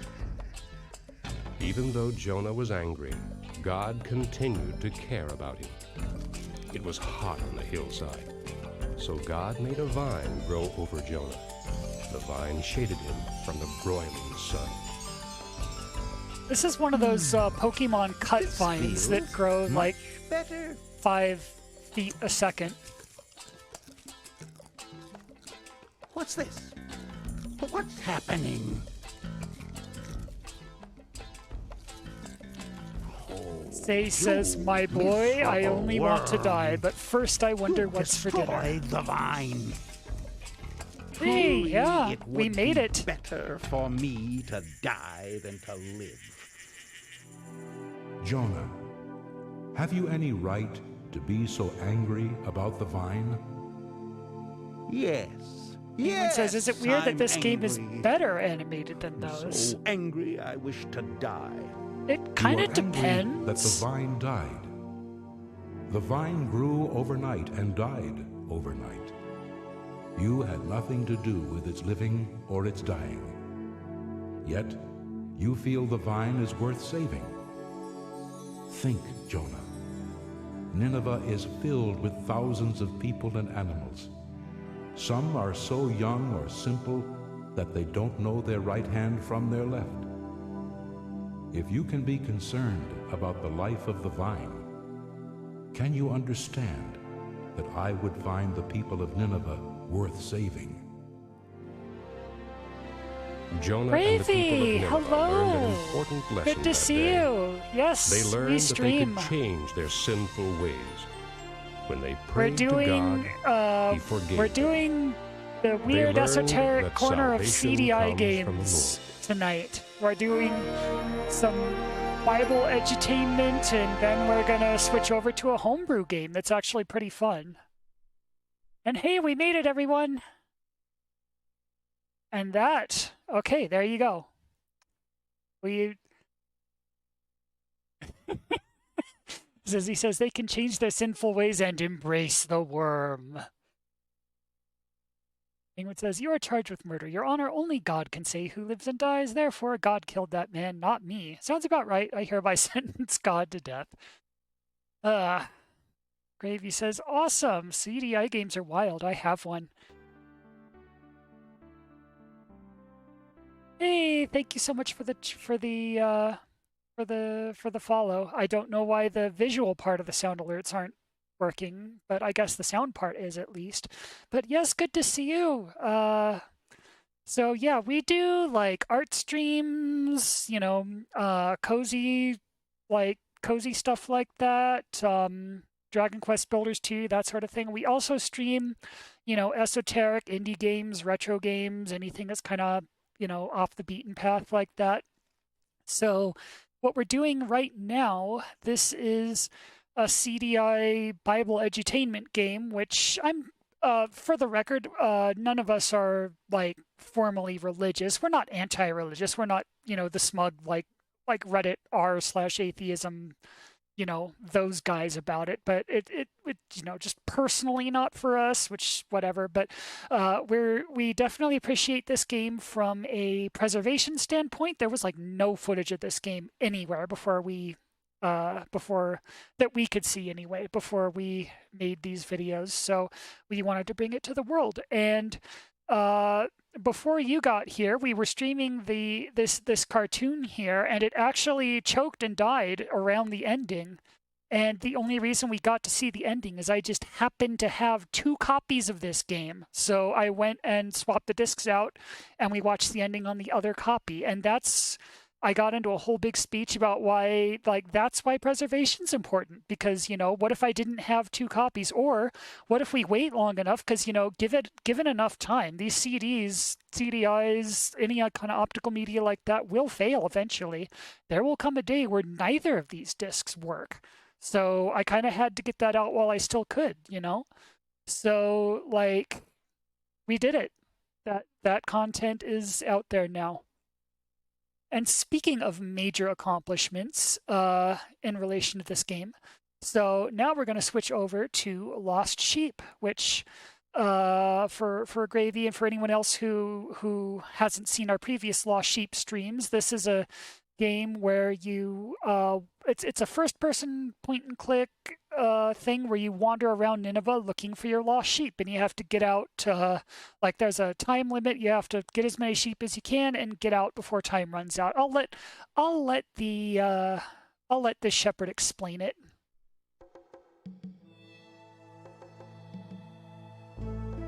Even though Jonah was angry, God continued to care about him. It was hot on the hillside, so God made a vine grow over Jonah. The vine shaded him from the broiling sun. This is one of those Pokemon cut This vines that feels grow much like better. 5 feet a second. What's this? What's happening? Say says, my boy, I only want to die, but first I wonder what's for dinner. Destroyed the vine. Hey, Truly, yeah, it we would made be it. Better for me to die than to live. Jonah, have you any right to be so angry about the vine? Yes. Anyone Yes. says, is it weird that I'm this game is angry. better animated than those? So angry, I wish to die. It kind You of are angry depends. that the vine died. The vine grew overnight and died overnight. You had nothing to do with its living or its dying. Yet, you feel the vine is worth saving. Think, Jonah. Nineveh is filled with thousands of people and animals. Some are so young or simple that they don't know their right hand from their left. If you can be concerned about the life of the vine, can you understand that I would find the people of Nineveh worth saving? Jonah and the people of Bravey, Nineveh learned an hello. important lesson Good to that see day. you. Yes, They we learned that they stream. could change their sinful ways. When they We're prayed doing to God, He forgave we're them. doing the weird learned esoteric that corner of salvation CDI comes from the games tonight. We're doing some Bible edutainment, and then we're gonna switch over to a homebrew game that's actually pretty fun. And hey, we made it, everyone! And that, okay, there you go. We he says they can change their sinful ways and embrace the worm. Penguin says, you are charged with murder. Your Honor, only God can say who lives and dies. Therefore, God killed that man, not me. Sounds about right. I hereby sentence God to death. Gravy says, awesome. CDI games are wild. I have one. Hey, thank you so much for the follow. I don't know why the visual part of the sound alerts aren't working, but I guess the sound part is at least. But yes, good to see you. So yeah, we do like art streams, you know, cozy stuff like that. Dragon Quest Builders 2, that sort of thing. We also stream, you know, esoteric indie games, retro games, anything that's kind of, you know, off the beaten path like that. So what we're doing right now, this is a CDI Bible edutainment game, which I'm, for the record, none of us are like formally religious. We're not anti-religious. We're not, you know, the smug like Reddit r/atheism, you know, those guys about it. But it you know, just personally not for us, which whatever. But we definitely appreciate this game from a preservation standpoint. There was like no footage of this game anywhere before we before that we could see anyway, before we made these videos. So we wanted to bring it to the world. And before you got here, we were streaming this cartoon here, and it actually choked and died around the ending. And the only reason we got to see the ending is I just happened to have 2 copies of this game. So I went and swapped the discs out, and we watched the ending on the other copy. And I got into a whole big speech about why, like, that's why preservation's important. Because, you know, what if I didn't have 2 copies? Or what if we wait long enough? Because, you know, given enough time, these CDs, CDIs, any kind of optical media like that will fail eventually. There will come a day where neither of these discs work. So I kind of had to get that out while I still could, you know? So, like, we did it. That content is out there now. And speaking of major accomplishments in relation to this game, so now we're going to switch over to Lost Sheep, which for Gravy and for anyone else who hasn't seen our previous Lost Sheep streams, this is a game where you it's a first-person point-and-click thing where you wander around Nineveh looking for your lost sheep, and you have to get out. Like, there's a time limit. You have to get as many sheep as you can and get out before time runs out. I'll let the shepherd explain it.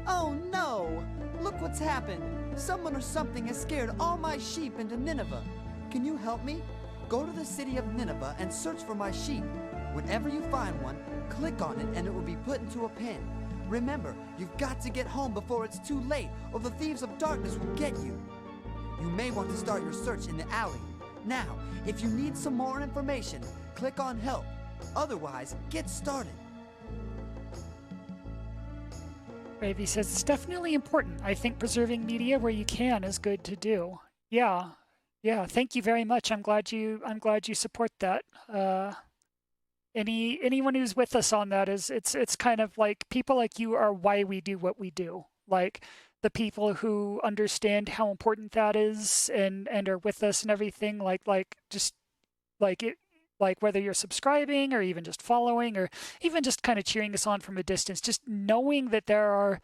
Oh no! Look what's happened. Someone or something has scared all my sheep into Nineveh. Can you help me? Go to the city of Nineveh and search for my sheep. Whenever you find one, click on it and it will be put into a pen. Remember, you've got to get home before it's too late, or the thieves of darkness will get you. You may want to start your search in the alley. Now, if you need some more information, click on Help. Otherwise, get started. Gravy says, it's definitely important. I think preserving media where you can is good to do. Yeah, thank you very much. I'm glad you support that. Anyone who's with us on that it's kind of like people like you are why we do what we do. Like, the people who understand how important that is and are with us and everything, like whether you're subscribing or even just following or even just kind of cheering us on from a distance, just knowing that there are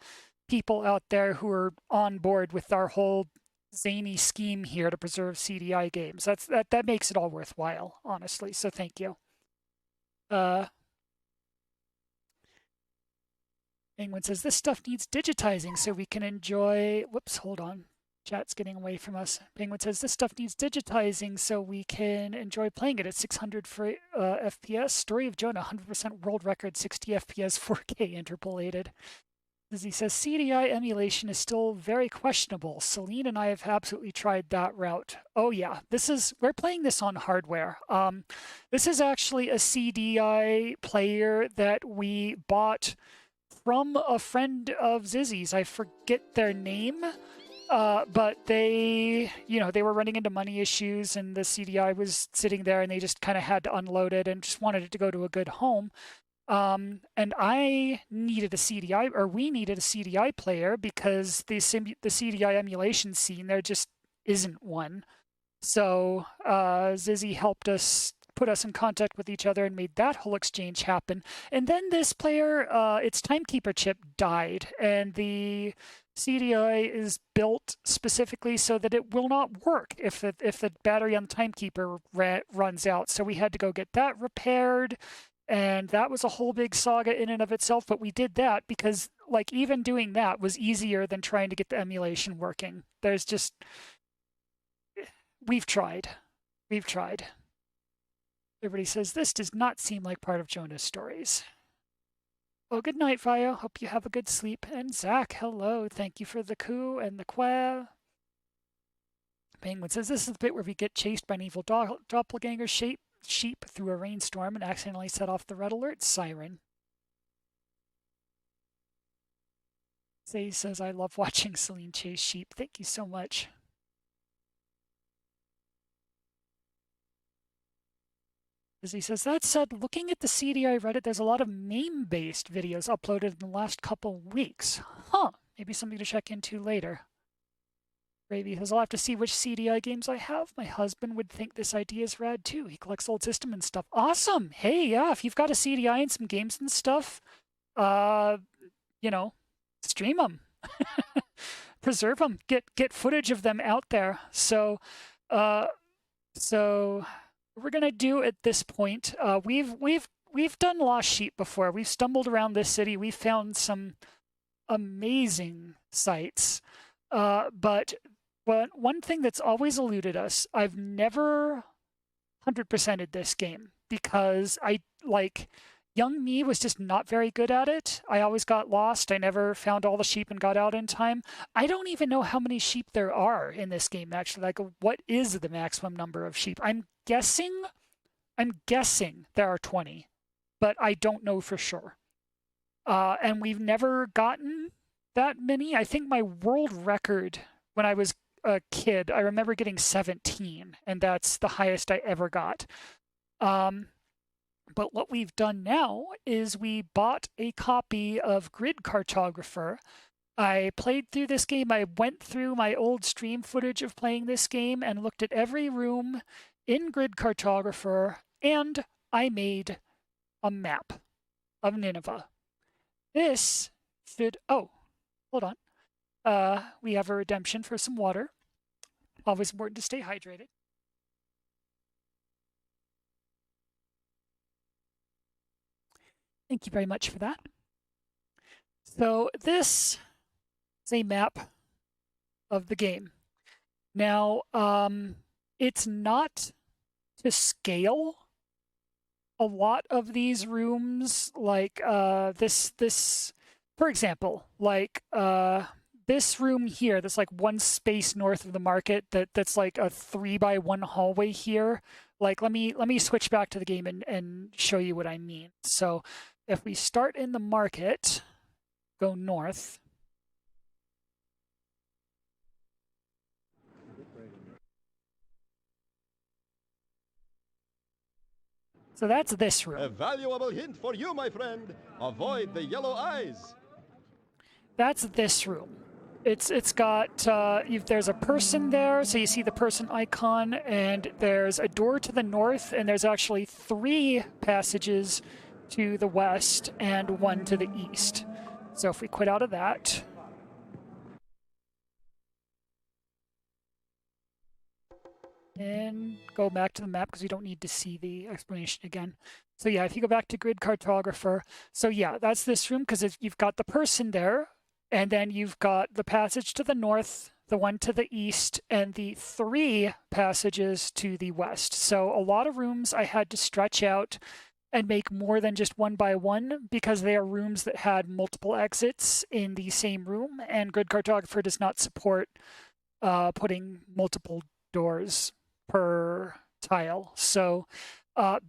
people out there who are on board with our whole zany scheme here to preserve CDI games. That makes it all worthwhile, honestly. So thank you. Penguin says, this stuff needs digitizing so we can enjoy... Whoops, hold on. Chat's getting away from us. Penguin says, this stuff needs digitizing so we can enjoy playing it at 600 FPS. Story of Jonah, 100% world record, 60 FPS, 4K interpolated. As he says, CDI emulation is still very questionable. Celine and I have absolutely tried that route. Oh yeah, we're playing this on hardware. This is actually a CDI player that we bought from a friend of Zizzy's. I forget their name, but they were running into money issues, and the CDI was sitting there, and they just kind of had to unload it and just wanted it to go to a good home. And I needed a CDI, or we needed a CDI player, because the CDI emulation scene, there just isn't one. So Zizzy helped us, put us in contact with each other, and made that whole exchange happen. And then this player, its timekeeper chip died, and the CDI is built specifically so that it will not work if the battery on the timekeeper runs out. So we had to go get that repaired. And that was a whole big saga in and of itself, but we did that because, like, even doing that was easier than trying to get the emulation working. There's just... We've tried. Everybody says, this does not seem like part of Jonah's stories. Well, good night, Vio. Hope you have a good sleep. And Zach, hello. Thank you for the coup and the qua. Penguin says, this is the bit where we get chased by an evil doppelganger sheep through a rainstorm and accidentally set off the red alert siren. Zay says, I love watching Celine chase sheep. Thank you so much. As he says, that said, looking at the CDI Reddit, there's a lot of meme-based videos uploaded in the last couple weeks. Huh, maybe something to check into later. Gravy says, I'll have to see which CDI games I have. My husband would think this idea is rad too. He collects old system and stuff. Awesome. Hey, yeah, if you've got a CDI and some games and stuff, you know, stream them. Preserve them. Get footage of them out there. So we're gonna do at this point. We've done Lost Sheep before. We've stumbled around this city. We've found some amazing sites. But one thing that's always eluded us, I've never 100%ed this game because young me was just not very good at it. I always got lost. I never found all the sheep and got out in time. I don't even know how many sheep there are in this game, actually. Like, what is the maximum number of sheep? I'm guessing there are 20, but I don't know for sure. And we've never gotten that many. I think my world record when I was a kid, I remember getting 17, and that's the highest I ever got. But what we've done now is we bought a copy of Grid Cartographer. I played through this game. I went through my old stream footage of playing this game and looked at every room in Grid Cartographer, and I made a map of Nineveh. This should... Oh, hold on. We have a redemption for some water. Always important to stay hydrated. Thank you very much for that. So this is a map of the game. Now, it's not to scale. A lot of these rooms, like this, for example, like this room here, that's like one space north of the market, that's like a 3x1 hallway here. Like, let me switch back to the game and show you what I mean. So if we start in the market, go north. So that's this room. A valuable hint for you, my friend. Avoid the yellow eyes. That's this room. It's got, there's a person there, so you see the person icon, and there's a door to the north, and there's actually 3 passages to the west and 1 to the east. So if we quit out of that, and go back to the map because we don't need to see the explanation again. So yeah, if you go back to Grid Cartographer, so yeah, that's this room because you've got the person there, and then you've got the passage to the north, the one to the east, and the 3 passages to the west. So a lot of rooms I had to stretch out and make more than just 1x1 because they are rooms that had multiple exits in the same room, and Grid Cartographer does not support putting multiple doors per tile. So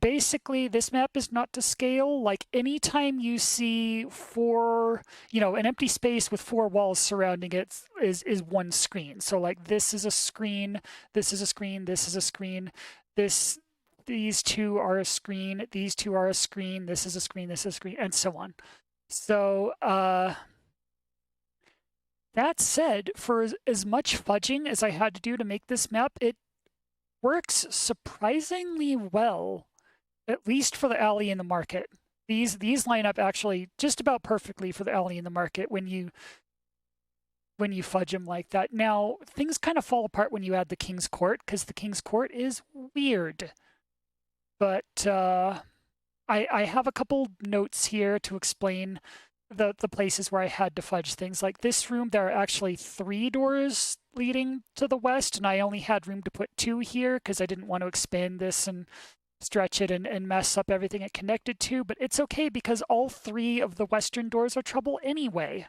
basically this map is not to scale. Like, anytime you see an empty space with 4 walls surrounding it is one screen. So like, this is a screen, this is a screen, this is a screen, these 2 are a screen, these 2 are a screen, this is a screen, this is a screen, and so on. So that said, for as much fudging as I had to do to make this map, it works surprisingly well, at least for the alley in the market. These line up actually just about perfectly for the alley in the market when you fudge them like that. Now, things kind of fall apart when you add the King's Court, because the King's Court is weird. But I have a couple notes here to explain the places where I had to fudge things. Like this room, there are actually 3 doors leading to the west, and I only had room to put 2 here because I didn't want to expand this and stretch it and mess up everything it connected to. But it's okay because all 3 of the western doors are trouble anyway.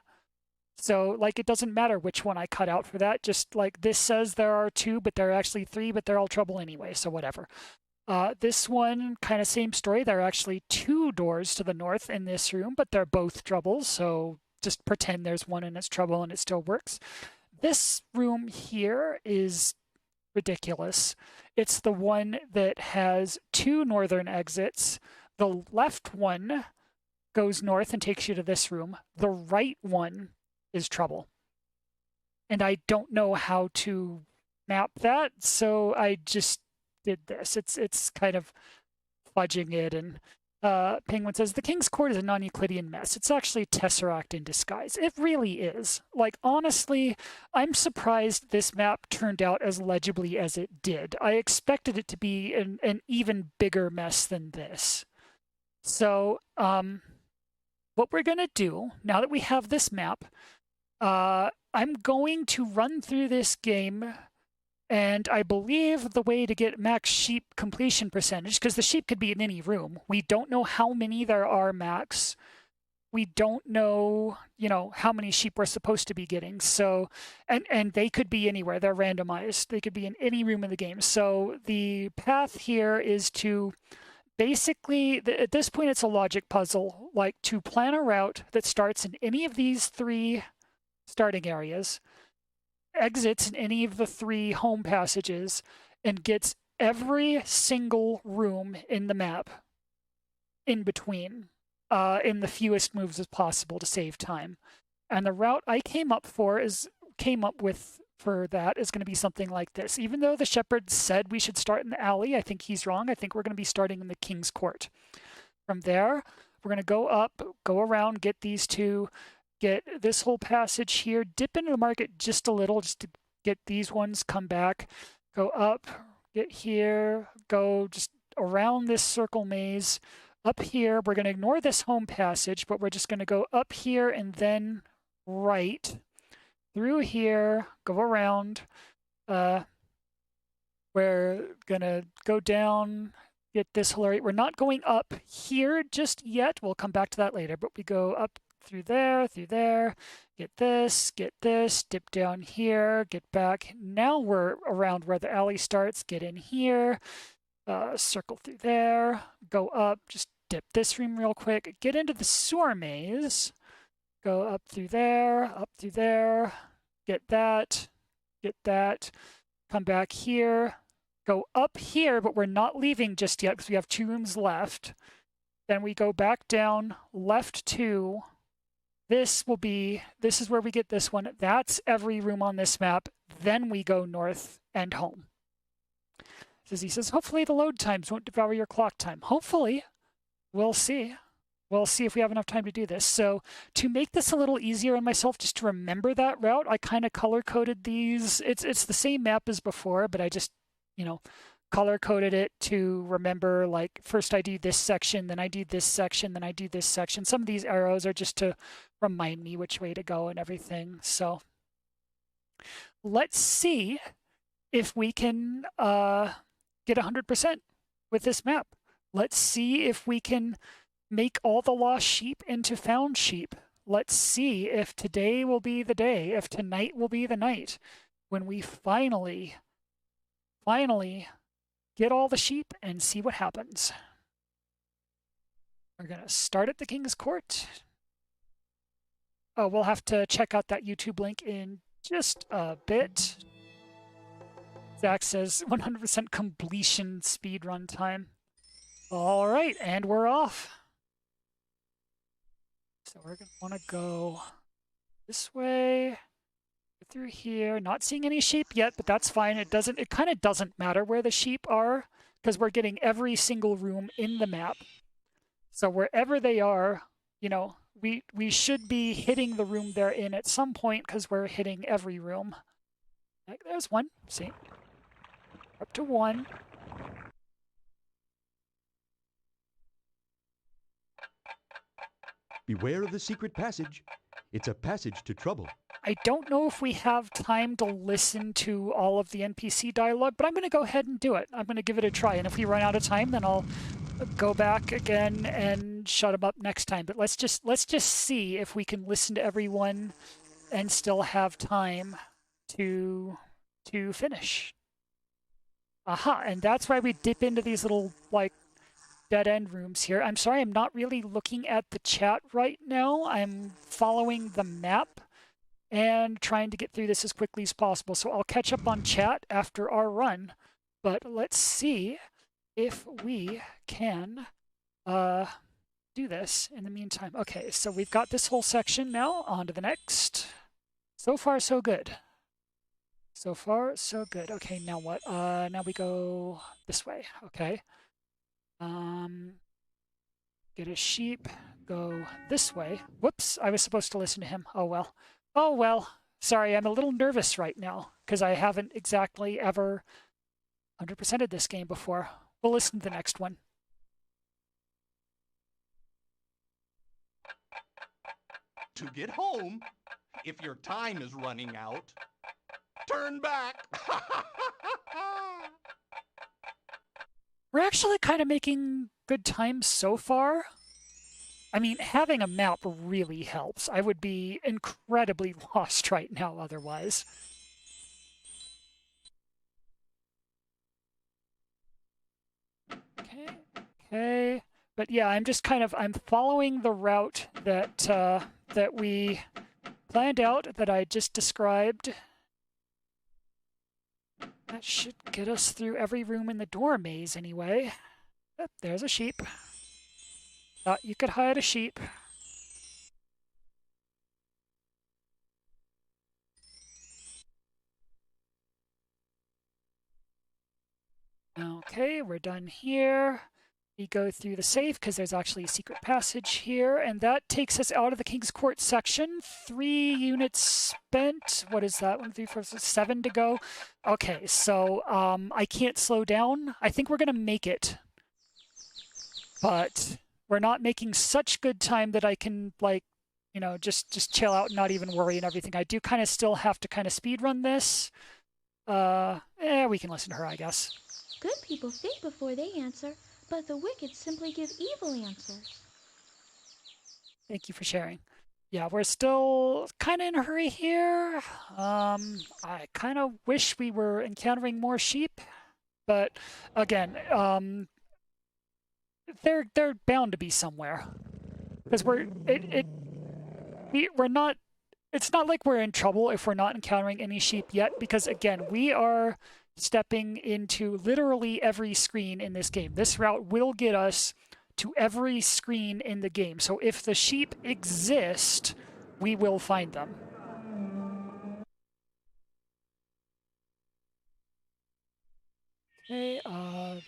So like, it doesn't matter which one I cut out for that. Just like this says there are 2, but there are actually 3, but they're all trouble anyway, so whatever. This one, kind of same story. There are actually 2 doors to the north in this room, but they're both trouble, so just pretend there's one and it's trouble and it still works. This room here is ridiculous. It's the one that has 2 northern exits. The left one goes north and takes you to this room. The right one is trouble. and I don't know how to map that, so I just did this. It's kind of fudging it, and Penguin says, the King's Court is a non-Euclidean mess. It's actually Tesseract in disguise. It really is. Like, honestly, I'm surprised this map turned out as legibly as it did. I expected it to be an even bigger mess than this. So, what we're going to do, now that we have this map, I'm going to run through this game, and I believe the way to get max sheep completion percentage, because the sheep could be in any room. We don't know how many there are max. We don't know, you know, how many sheep we're supposed to be getting. So, and they could be anywhere. They're randomized. They could be in any room in the game. So the path here is to basically, at this point, it's a logic puzzle, like to plan a route that starts in any of these 3 starting areas, exits in any of the 3 home passages, and gets every single room in the map in between, in the fewest moves as possible to save time. And the route I came up with for that is going to be something like this. Even though the shepherd said we should start in the alley, I think he's wrong. I think we're going to be starting in the King's Court. From there, we're going to go up, go around, get these 2, get this whole passage here, dip into the market just a little, just to get these ones, come back, go up, get here, go just around this circle maze. Up here, we're going to ignore this home passage, but we're just going to go up here and then right through here, go around. We're going to go down, get this whole area. We're not going up here just yet. We'll come back to that later, but we go up through there, get this, dip down here, get back. Now we're around where the alley starts, get in here, circle through there, go up, just dip this room real quick, get into the sewer maze, go up through there, get that, come back here, go up here, but we're not leaving just yet because we have 2 rooms left. Then we go back down, left 2. This is where we get this one. That's every room on this map. Then we go north and home. He says, hopefully the load times won't devour your clock time. Hopefully. We'll see. We'll see if we have enough time to do this. So to make this a little easier on myself, just to remember that route, I kind of color-coded these. It's the same map as before, but I just, you know, color-coded it to remember, like, first I do this section, then I do this section, then I do this section. Some of these arrows are just to remind me which way to go and everything. So let's see if we can get 100% with this map. Let's see if we can make all the lost sheep into found sheep. Let's see if today will be the day, if tonight will be the night, when we finally get all the sheep and see what happens. We're going to start at the King's Court. Oh, we'll have to check out that YouTube link in just a bit. Zach says 100% completion speedrun time. All right, and we're off. So we're going to want to go this way, through here. Not seeing any sheep yet, but that's fine. It kind of doesn't matter where the sheep are because we're getting every single room in the map. So wherever they are, you know, we should be hitting the room they're in at some point because we're hitting every room. Like, there's one. See? Up to 1. Beware of the secret passage. It's a passage to trouble. I don't know if we have time to listen to all of the NPC dialogue, but I'm going to go ahead and do it. I'm going to give it a try, and if we run out of time, then I'll go back again and shut them up next time. But let's just see if we can listen to everyone and still have time to finish. Aha, and that's why we dip into these little, like, dead-end rooms here. I'm sorry, I'm not really looking at the chat right now. I'm following the map and trying to get through this as quickly as possible. So I'll catch up on chat after our run. But let's see if we can do this in the meantime. Okay, so we've got this whole section now. On to the next. So far, so good. So far, so good. Okay, now what? Now we go this way. Okay. Get a sheep. Go this way. Whoops, I was supposed to listen to him. Oh well. Oh well. Sorry, I'm a little nervous right now because I haven't exactly ever 100%ed this game before. We'll listen to the next one. To get home, if your time is running out, turn back. We're actually kind of making good time so far. I mean, having a map really helps. I would be incredibly lost right now otherwise. Okay. But yeah, I'm just I'm following the route that that we planned out, that I just described. That should get us through every room in the door maze anyway. Oh, there's a sheep. Thought you could hide a sheep. Okay, we're done here. We go through the safe because there's actually a secret passage here, and that takes us out of the King's Court section. 3 units spent. What is that? 1, 3, 4, 6, 7 to go. Okay, so I can't slow down. I think we're gonna make it, but we're not making such good time that I can, like, you know, just chill out and not even worry and everything. I do kind of still have to kind of speed run this. We can listen to her, I guess. Good people think before they answer, but the wicked simply give evil answers. Thank you for sharing. Yeah, we're still kind of in a hurry here. I kind of wish we were encountering more sheep, but again, they're bound to be somewhere, because we're not. It's not like we're in trouble if we're not encountering any sheep yet, because again, we are stepping into literally every screen in this game. This route will get us to every screen in the game. So if the sheep exist, we will find them. Okay,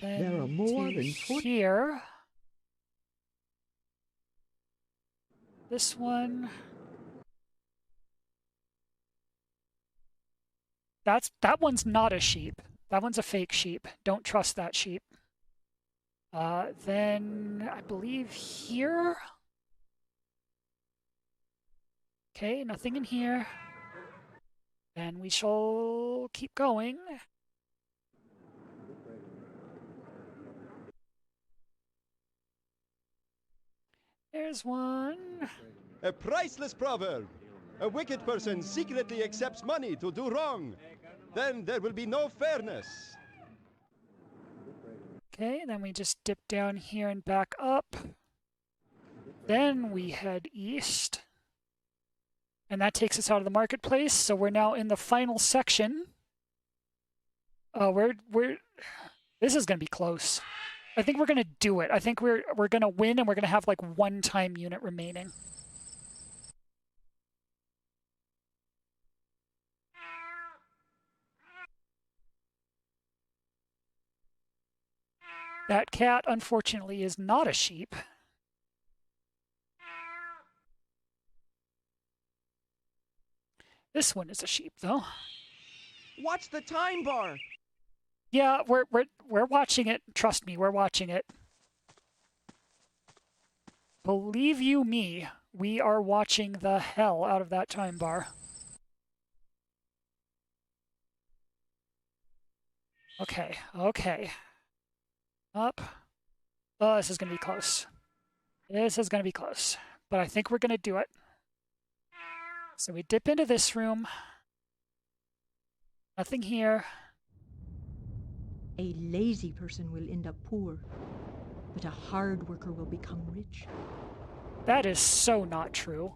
then there are more than here. This one. That one's not a sheep. That one's a fake sheep. Don't trust that sheep. Then I believe here. Okay, nothing in here. And we shall keep going. There's one. A priceless proverb. A wicked person secretly accepts money to do wrong. Then there will be no fairness. Okay, then we just dip down here and back up. Then we head east. And that takes us out of the marketplace, so we're now in the final section. This is going to be close. I think we're going to do it. I think we're going to win, and we're going to have like 1 time unit remaining. That cat, unfortunately, is not a sheep. This one is a sheep, though. Watch the time bar. Yeah, we're watching it. Trust me, we're watching it. Believe you me, we are watching the hell out of that time bar. Okay, okay. Up. Oh, this is going to be close. This is going to be close. But I think we're going to do it. So we dip into this room. Nothing here. A lazy person will end up poor, but a hard worker will become rich. That is so not true.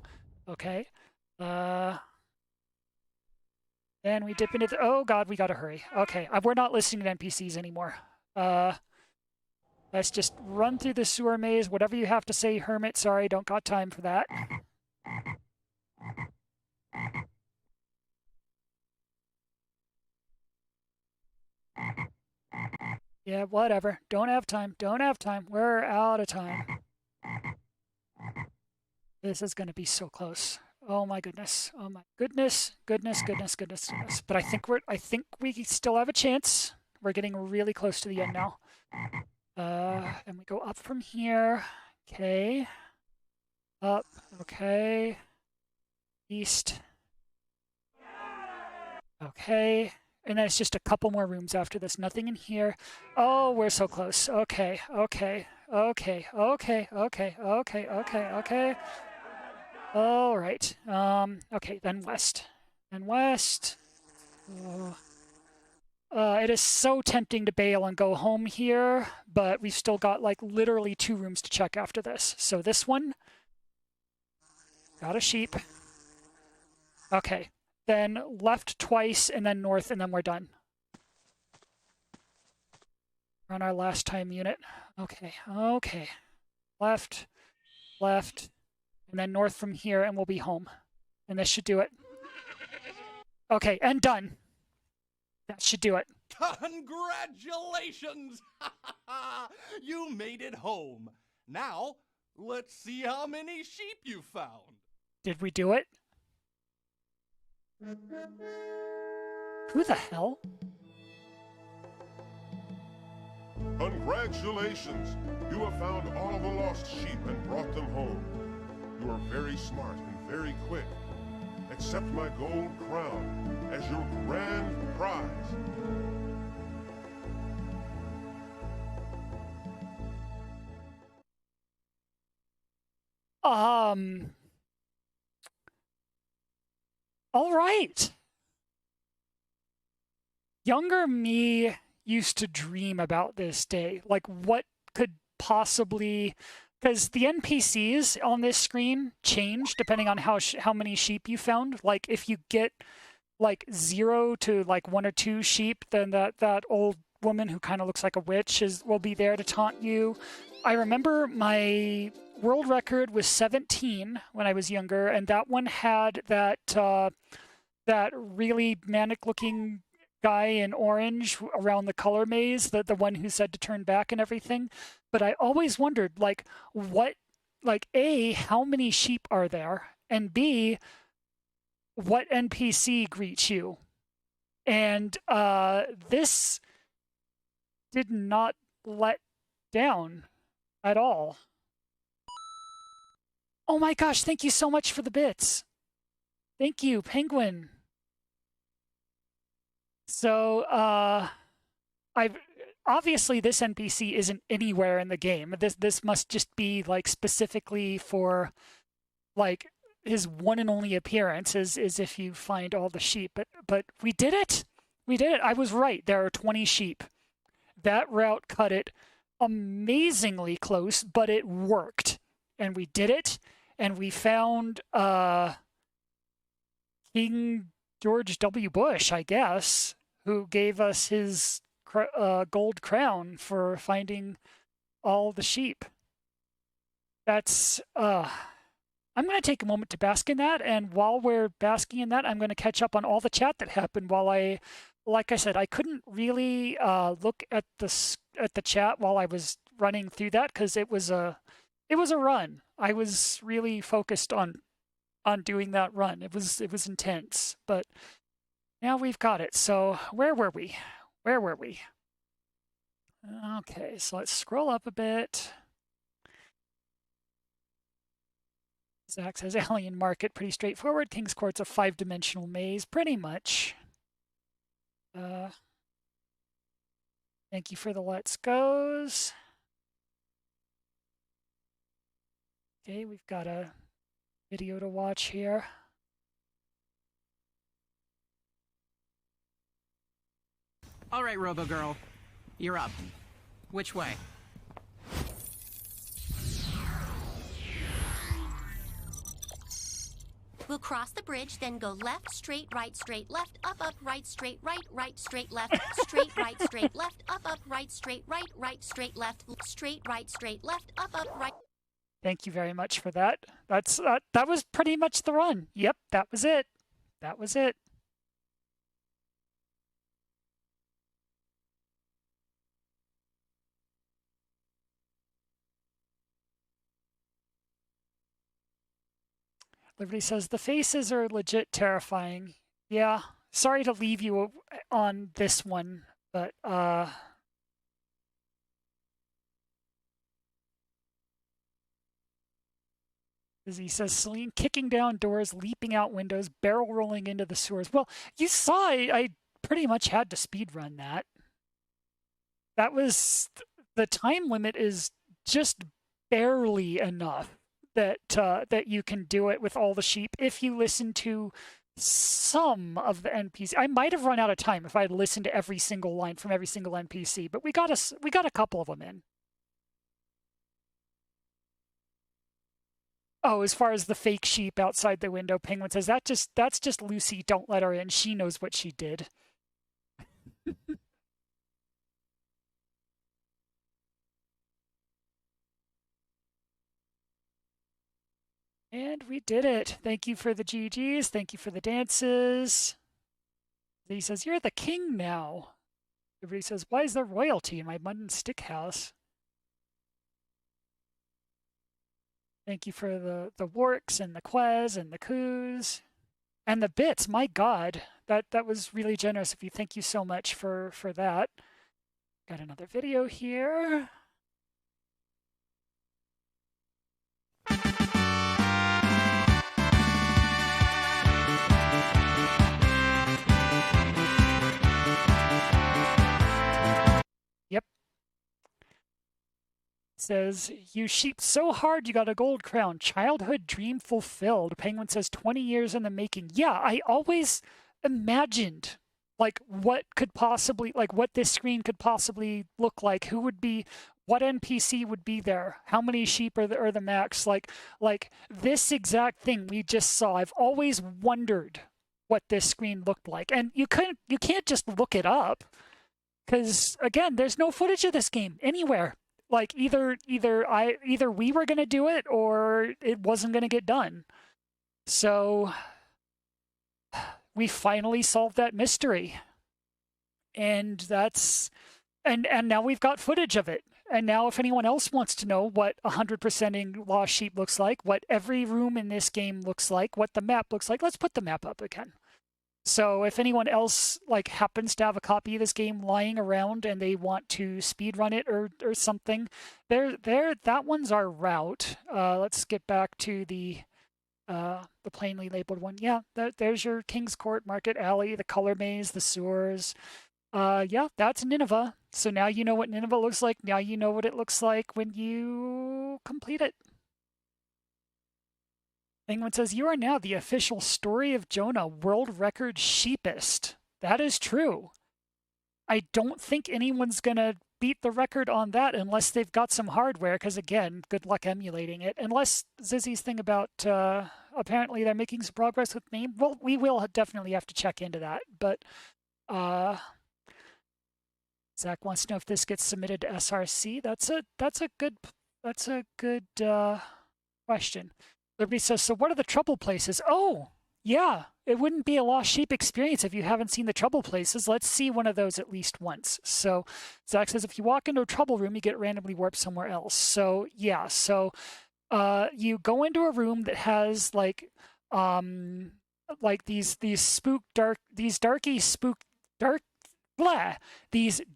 Okay. Then we dip into the... Oh, God, we gotta hurry. Okay, we're not listening to NPCs anymore. Let's just run through the sewer maze. Whatever you have to say, Hermit. Sorry, don't got time for that. Yeah, whatever. Don't have time. Don't have time. We're out of time. This is going to be so close. Oh my goodness. Oh my goodness. Goodness. But I think we still have a chance. We're getting really close to the end now. And we go up from here. Okay. Up. Okay. East. Okay. And then it's just a couple more rooms after this. Nothing in here. Oh, we're so close. Okay. All right. Okay, then west. It is so tempting to bail and go home here, but we've still got like literally 2 rooms to check after this. So this one, got a sheep. Okay, then left twice and then north and then we're done. We're on our last time unit. Okay. Left, and then north from here and we'll be home. And this should do it. Okay, and done. That should do it. Congratulations! You made it home. Now, let's see how many sheep you found. Did we do it? Who the hell? Congratulations! You have found all the lost sheep and brought them home. You are very smart and very quick. Accept my gold crown as your grand prize. All right. Younger me used to dream about this day. Like, what could possibly... Because the NPCs on this screen change depending on how many sheep you found. Like, if you get, like, 0 to, like, 1 or 2 sheep, then that old woman who kind of looks like a witch will be there to taunt you. I remember my world record was 17 when I was younger, and that one had that really manic-looking guy in orange around the color maze, the one who said to turn back and everything. But I always wondered, like, A, how many sheep are there? And B, what NPC greets you? And this did not let down at all. Oh my gosh, thank you so much for the bits. Thank you, Penguin. So, obviously this NPC isn't anywhere in the game. This must just be like specifically for like his one and only appearance is if you find all the sheep. But we did it. We did it. I was right. There are 20 sheep. That route cut it amazingly close, but it worked. And we did it. And we found King George W. Bush, I guess, who gave us his gold crown for finding all the sheep. That's, I'm going to take a moment to bask in that, and while we're basking in that, I'm going to catch up on all the chat that happened while like I said, I couldn't really look at the chat while I was running through that, because it was a run. I was really focused on doing that run. It was intense, but now we've got it. So where were we? Okay, so let's scroll up a bit. Zach says Alien Market, pretty straightforward. King's Court's a 5-dimensional maze, pretty much. Thank you for the let's goes. Okay, we've got a video to watch here. All right, Robo-Girl, you're up. Which way? We'll cross the bridge, then go left, straight, left, up, right, straight, left, straight, left, up, right, straight, straight, left, up, right. Thank you very much for that. That was pretty much the run. Yep, that was it. That was it. Liberty says, the faces are legit terrifying. Yeah, sorry to leave you on this one, but, as he says, Celine kicking down doors, leaping out windows, barrel rolling into the sewers. Well, you saw I pretty much had to speed run that. That was, the time limit is just barely enough that that you can do it with all the sheep if you listen to some of the NPC. I might have run out of time if I had listened to every single line from every single NPC, but we got a couple of them in. Oh, as far as the fake sheep outside the window, Penguin says that's just Lucy. Don't let her in. She knows what she did. And we did it. Thank you for the GGs. Thank you for the dances. He says, you're the king now. Everybody says, why is there royalty in my mud and stick house? Thank you for the warks and the quez and the coos and the bits. My God, that was really generous of you. Thank you so much for that. Got another video here. Yep. Says, you sheep so hard you got a gold crown. Childhood dream fulfilled. Penguin says, 20 years in the making. Yeah, I always imagined like what could possibly, like what this screen could possibly look like. Who would be, what NPC would be there? How many sheep are the max? Like this exact thing we just saw. I've always wondered what this screen looked like. And you can't just look it up. Because again, there's no footage of this game anywhere. Like either we were gonna do it or it wasn't gonna get done. So we finally solved that mystery. And that's and now we've got footage of it. And now if anyone else wants to know what 100%ing Lost Sheep looks like, what every room in this game looks like, what the map looks like, let's put the map up again. So if anyone else like happens to have a copy of this game lying around and they want to speedrun it or something, that one's our route. Let's get back to the plainly labeled one. Yeah, there's your King's Court, Market Alley, the color maze, the sewers. Yeah, that's Nineveh. So now you know what Nineveh looks like. Now you know what it looks like when you complete it. Penguin says, you are now the official Story of Jonah world record sheepist. That is true. I don't think anyone's going to beat the record on that unless they've got some hardware, because again, good luck emulating it. Unless Zizzy's thing about apparently they're making some progress with MAME. Well, we will definitely have to check into that. But Zach wants to know if this gets submitted to SRC. That's a good question. Liberty says, so what are the trouble places? Oh, yeah, it wouldn't be a Lost Sheep experience if you haven't seen the trouble places. Let's see one of those at least once. So Zach says, if you walk into a trouble room, you get randomly warped somewhere else. So yeah, so you go into a room that has like these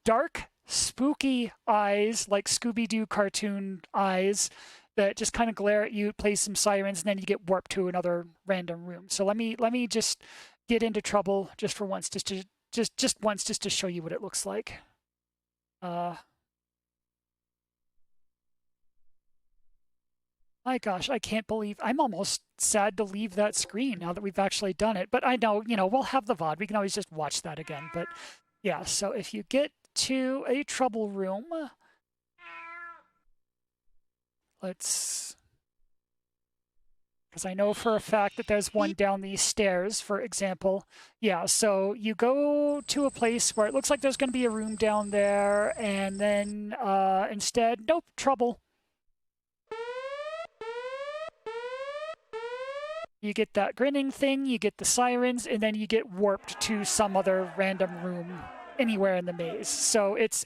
dark spooky eyes, like Scooby-Doo cartoon eyes, that just kind of glare at you, play some sirens, and then you get warped to another random room. So let me just get into trouble just for once, just to show you what it looks like. My gosh, I can't believe, I'm almost sad to leave that screen now that we've actually done it. But I know, we'll have the VOD. We can always just watch that again. But yeah, so if you get to a trouble room, because I know for a fact that there's one down these stairs, for example. Yeah, so you go to a place where it looks like there's going to be a room down there, and then instead, nope, trouble. You get that grinning thing, you get the sirens, and then you get warped to some other random room anywhere in the maze. So it's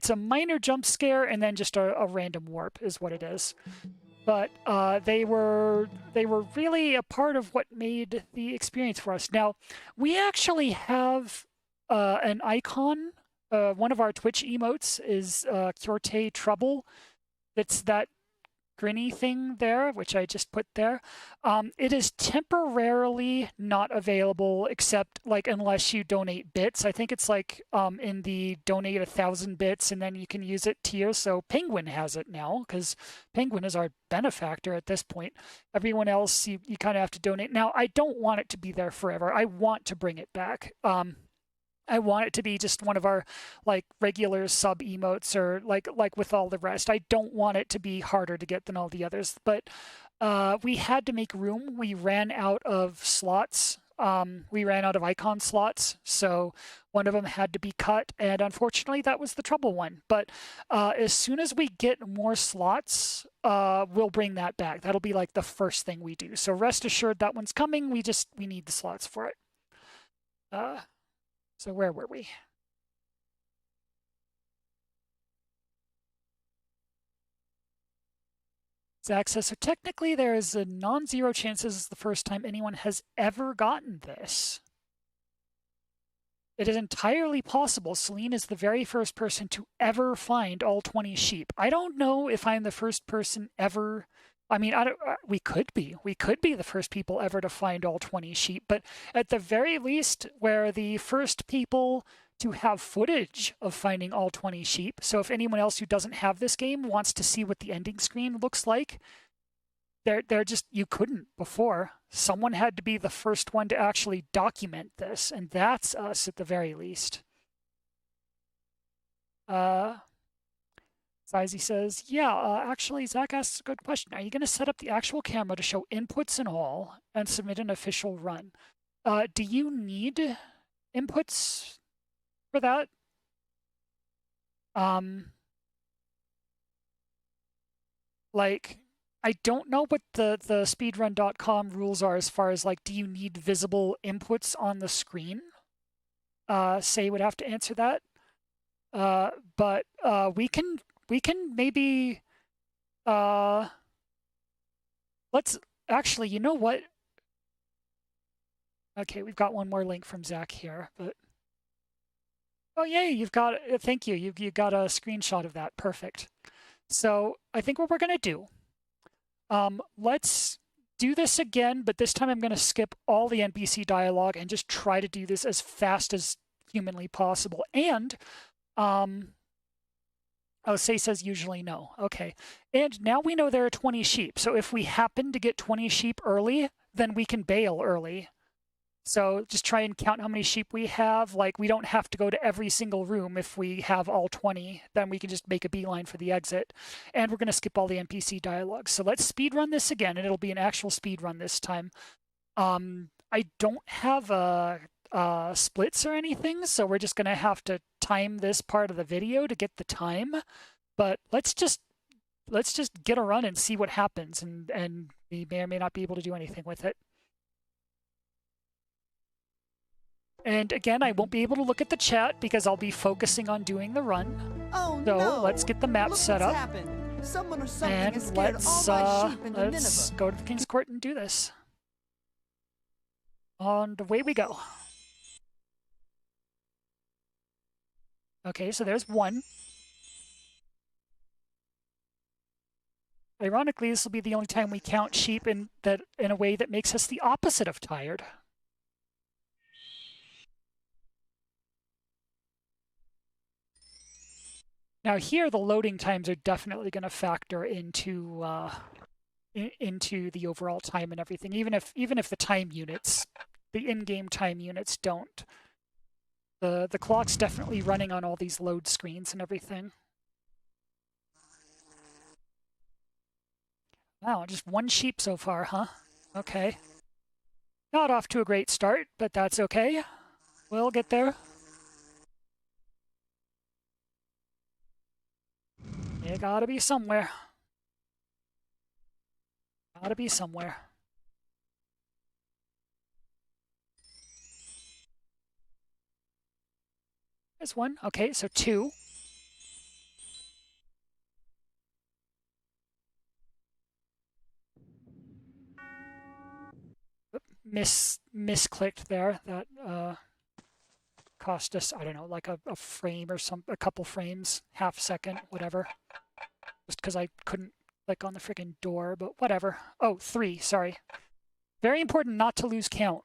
a minor jump scare and then just a random warp is what it is. but they were really a part of what made the experience for us. Now, we actually have an icon. One of our Twitch emotes is Kyorte Trouble. It's that grinny thing there, which I just put there. It is temporarily not available, except like unless you donate bits. I think it's like in the donate 1,000 bits and then you can use it tier. So Penguin has it now because Penguin is our benefactor at this point. Everyone else, you kind of have to donate. Now, I don't want it to be there forever. I want to bring it back. I want it to be just one of our like regular sub emotes or like with all the rest. I don't want it to be harder to get than all the others. But we had to make room. We ran out of slots. We ran out of icon slots. So one of them had to be cut. And unfortunately, that was the trouble one. But as soon as we get more slots, we'll bring that back. That'll be like the first thing we do. So rest assured that one's coming. We need the slots for it. So where were we? Zach says, so technically there is a non-zero chance this is the first time anyone has ever gotten this. It is entirely possible Celine is the very first person to ever find all 20 sheep. I don't know if I'm the first person ever. I mean, we could be. We could be the first people ever to find all 20 sheep, but at the very least, we're the first people to have footage of finding all 20 sheep. So if anyone else who doesn't have this game wants to see what the ending screen looks like, they're just, you couldn't before. Someone had to be the first one to actually document this, and that's us at the very least. Sizey says, yeah, actually, Zach asks a good question. Are you going to set up the actual camera to show inputs and all and submit an official run? Do you need inputs for that? Like, I don't know what the speedrun.com rules are as far as, like, do you need visible inputs on the screen? Say would have to answer that. But we can maybe, let's, actually, you know what? Okay, we've got one more link from Zach here, but, oh yay, you've got, thank you, you got a screenshot of that, perfect. So I think what we're gonna do, let's do this again, but this time I'm gonna skip all the NPC dialogue and just try to do this as fast as humanly possible. And, oh, Say says usually no. Okay. And now we know there are 20 sheep. So if we happen to get 20 sheep early, then we can bail early. So just try and count how many sheep we have. Like, we don't have to go to every single room if we have all 20. Then we can just make a beeline for the exit. And we're going to skip all the NPC dialogue. So let's speedrun this again, and it'll be an actual speedrun this time. I don't have splits or anything, so we're just going to have to time this part of the video to get the time. But let's just get a run and see what happens, and we may or may not be able to do anything with it. And again, I won't be able to look at the chat because I'll be focusing on doing the run. Oh so no! Let's get the map set up. Happened. Someone or something and has scared let's, all my sheep into let's Nineveh. go to the King's Court and do this. And away we go. Okay, so there's one. Ironically, this will be the only time we count sheep in a way that makes us the opposite of tired. Now here, the loading times are definitely going to factor into the overall time and everything. Even if the time units, the in-game time units don't. The clock's definitely running on all these load screens and everything. Wow, just one sheep so far, huh? Okay. Not off to a great start, but that's okay. We'll get there. You gotta be somewhere. Gotta be somewhere. There's one. Okay, so two. misclicked there. That cost us, I don't know, like a frame or a couple frames, half second, whatever. Just because I couldn't click on the freaking door, but whatever. Oh, 3, sorry. Very important not to lose count.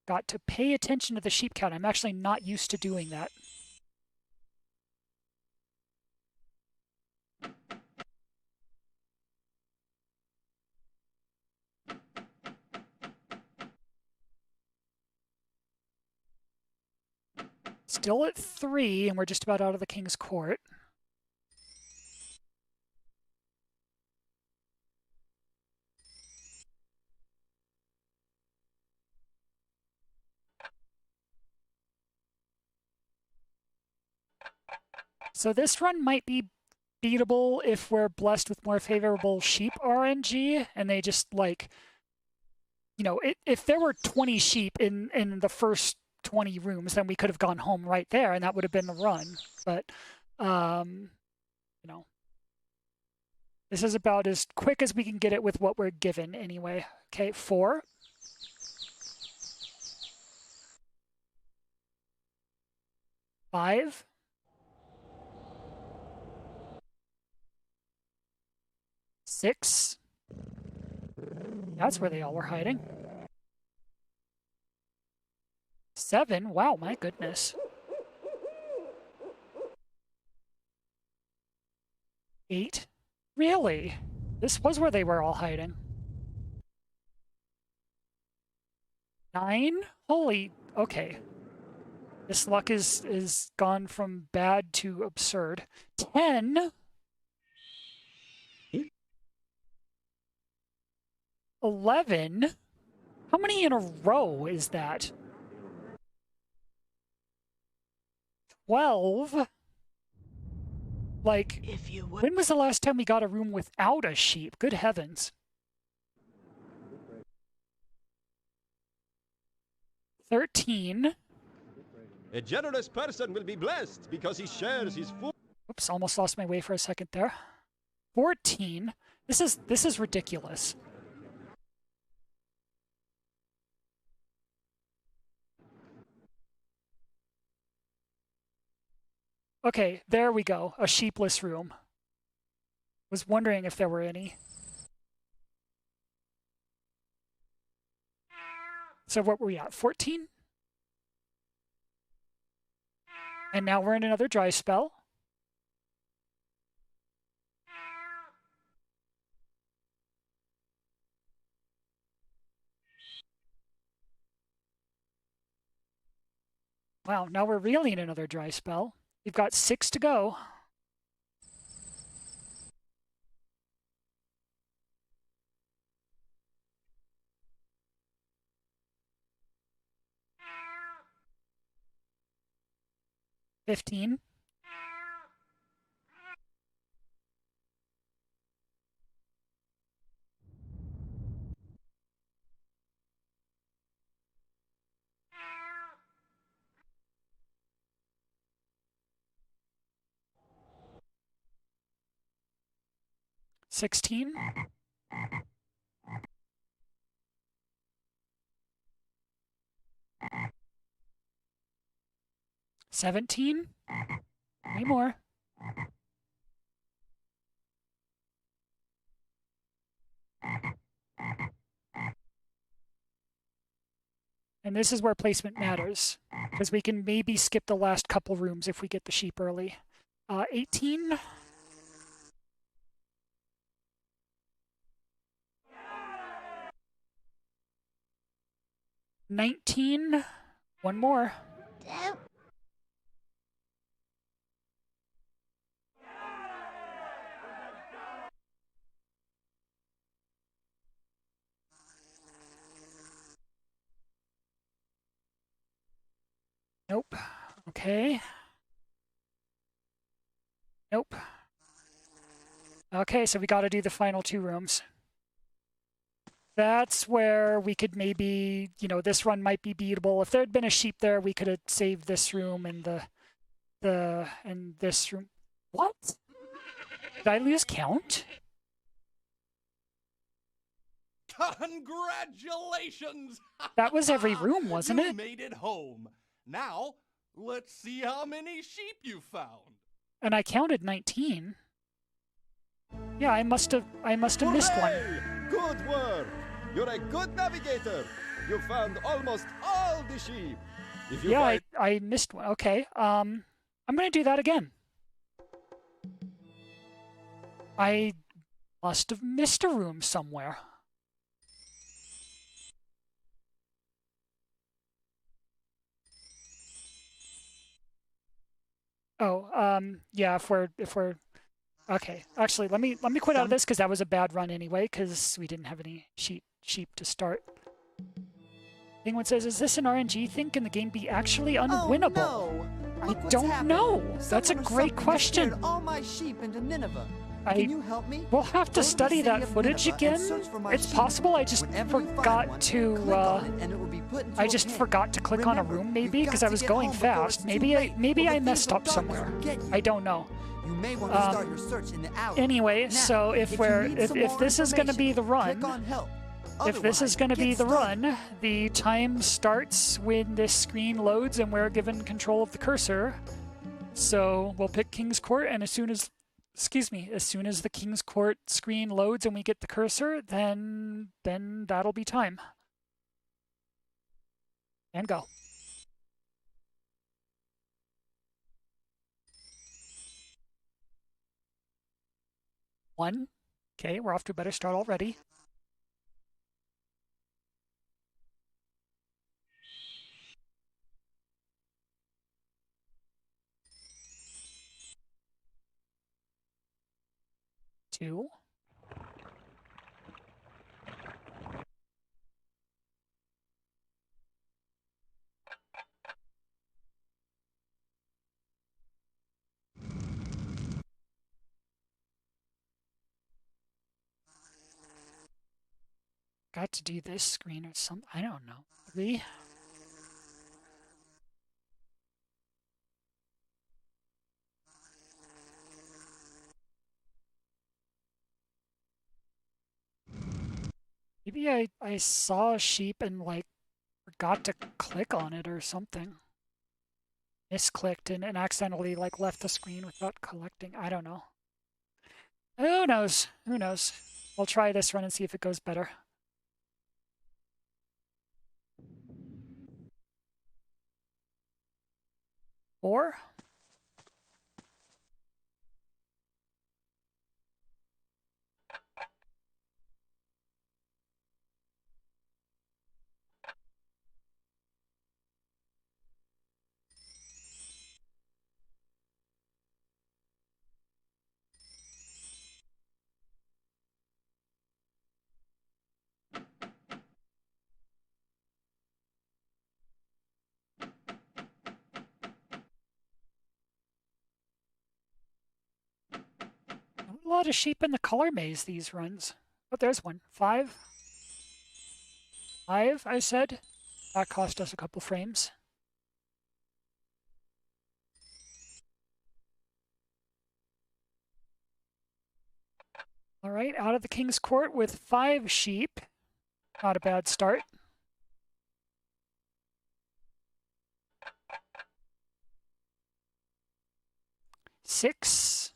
Got to pay attention to the sheep count. I'm actually not used to doing that. Still at 3, and we're just about out of the King's Court. So this run might be beatable if we're blessed with more favorable sheep RNG, and they just, like, you know, if there were 20 sheep in the first 20 rooms, then we could have gone home right there, and that would have been the run. But, you know, this is about as quick as we can get it with what we're given anyway. Okay, 4. Five. 6. That's where they all were hiding. 7. Wow, my goodness. 8. Really? This was where they were all hiding. 9. Holy, okay. This luck is gone from bad to absurd. 10. 11. How many in a row is that? 12. Like, when was the last time we got a room without a sheep? Good heavens. 13. A generous person will be blessed because he shares his food. Oops, almost lost my way for a second there. 14. This is ridiculous. Okay, there we go. A sheepless room. Was wondering if there were any. So what were we at? 14? And now we're in another dry spell. Wow, now we're really in another dry spell. We've got 6 to go. $15. 16. 17. Any more? And this is where placement matters, because we can maybe skip the last couple rooms if we get the sheep early. 18. 19. One more. Nope. Okay. Nope. Okay, so we got to do the final 2 rooms. That's where we could maybe, you know, this run might be beatable. If there had been a sheep there, we could have saved this room and and this room. What? Did I lose count? Congratulations! That was every room, wasn't you it? made it home. Now, let's see how many sheep you found. And I counted 19. Yeah, I must have missed one. Good work! You're a good navigator. You found almost all the sheep. If you Yeah, I missed one. Okay. I'm gonna do that again. I must have missed a room somewhere. Oh, yeah, if we're okay. Actually, let me quit out of this because that was a bad run anyway, because we didn't have any sheep to start. Penguin says, "Is this an RNG thing? Can the game be actually unwinnable?" Oh, no. I don't know. That's a great question. All my sheep into Nineveh. Can you help me? We'll have to study that footage again. It's possible I just forgot to. I just forgot to click on a room, maybe, because I was going fast. Maybe I messed up somewhere. I don't know. You may want to start your search in the alley. Anyway, now, so if this is going to be the run, the time starts when this screen loads and we're given control of the cursor. So we'll pick King's Court, and as soon as the King's Court screen loads and we get the cursor, then that'll be time. And go. One. Okay, we're off to a better start already. Two. Got to do this screen or something. I don't know. 3. Maybe I saw a sheep and like forgot to click on it or something. Misclicked and accidentally like left the screen without collecting. I don't know. Who knows? Who knows? We'll try this run and see if it goes better. Four. A lot of sheep in the color maze these runs. Oh, there's one. 5. 5, I said. That cost us a couple frames. All right, out of the King's Court with 5 sheep. Not a bad start. Six.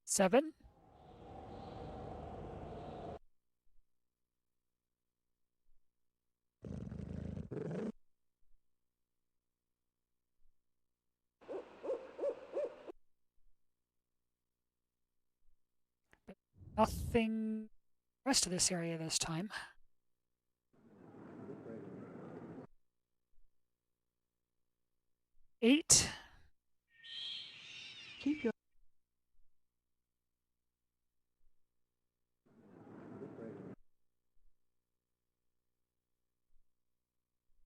Seven. Nothing rest of this area this time. Eight. Keep your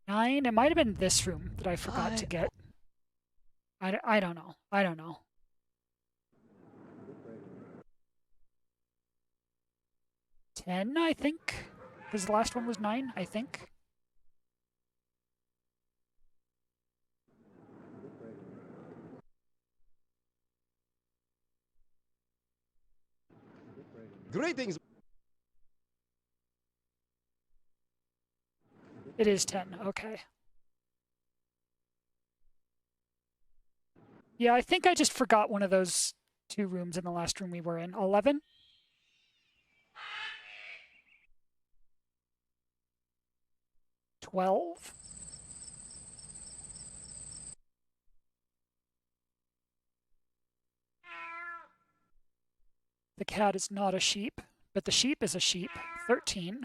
9. It might have been this room that I forgot to get. I don't know. I don't know. 10, I think. Because the last one was 9, I think. Greetings. It is 10, okay. Yeah, I think I just forgot one of those 2 rooms in the last room we were in. 11? $12? The cat is not a sheep, but the sheep is a sheep. 13.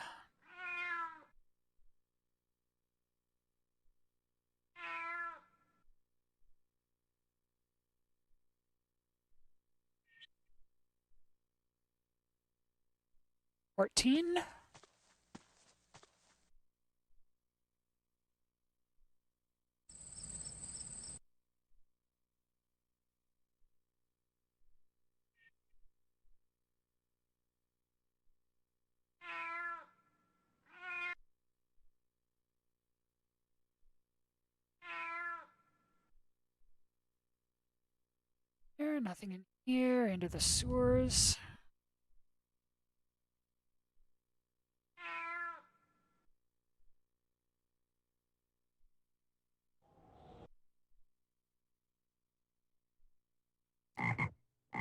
$14. There, nothing in here. Into the sewers.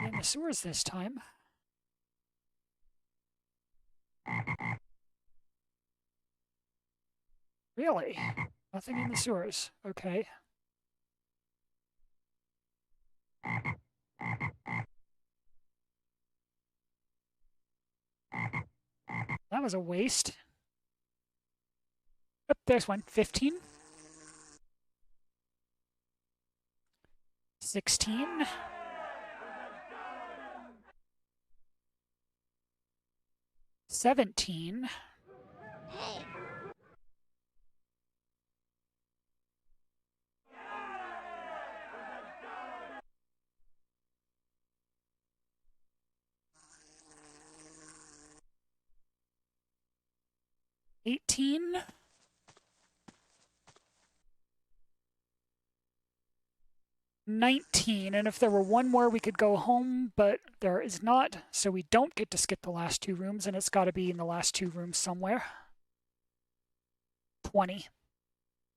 In the sewers this time. Really? Nothing in the sewers. Okay. That was a waste. Oh, there's one. 15. 16. 17. $18. 19, and if there were one more we could go home, but there is not, so we don't get to skip the last 2 rooms, and it's got to be in the last 2 rooms somewhere. 20.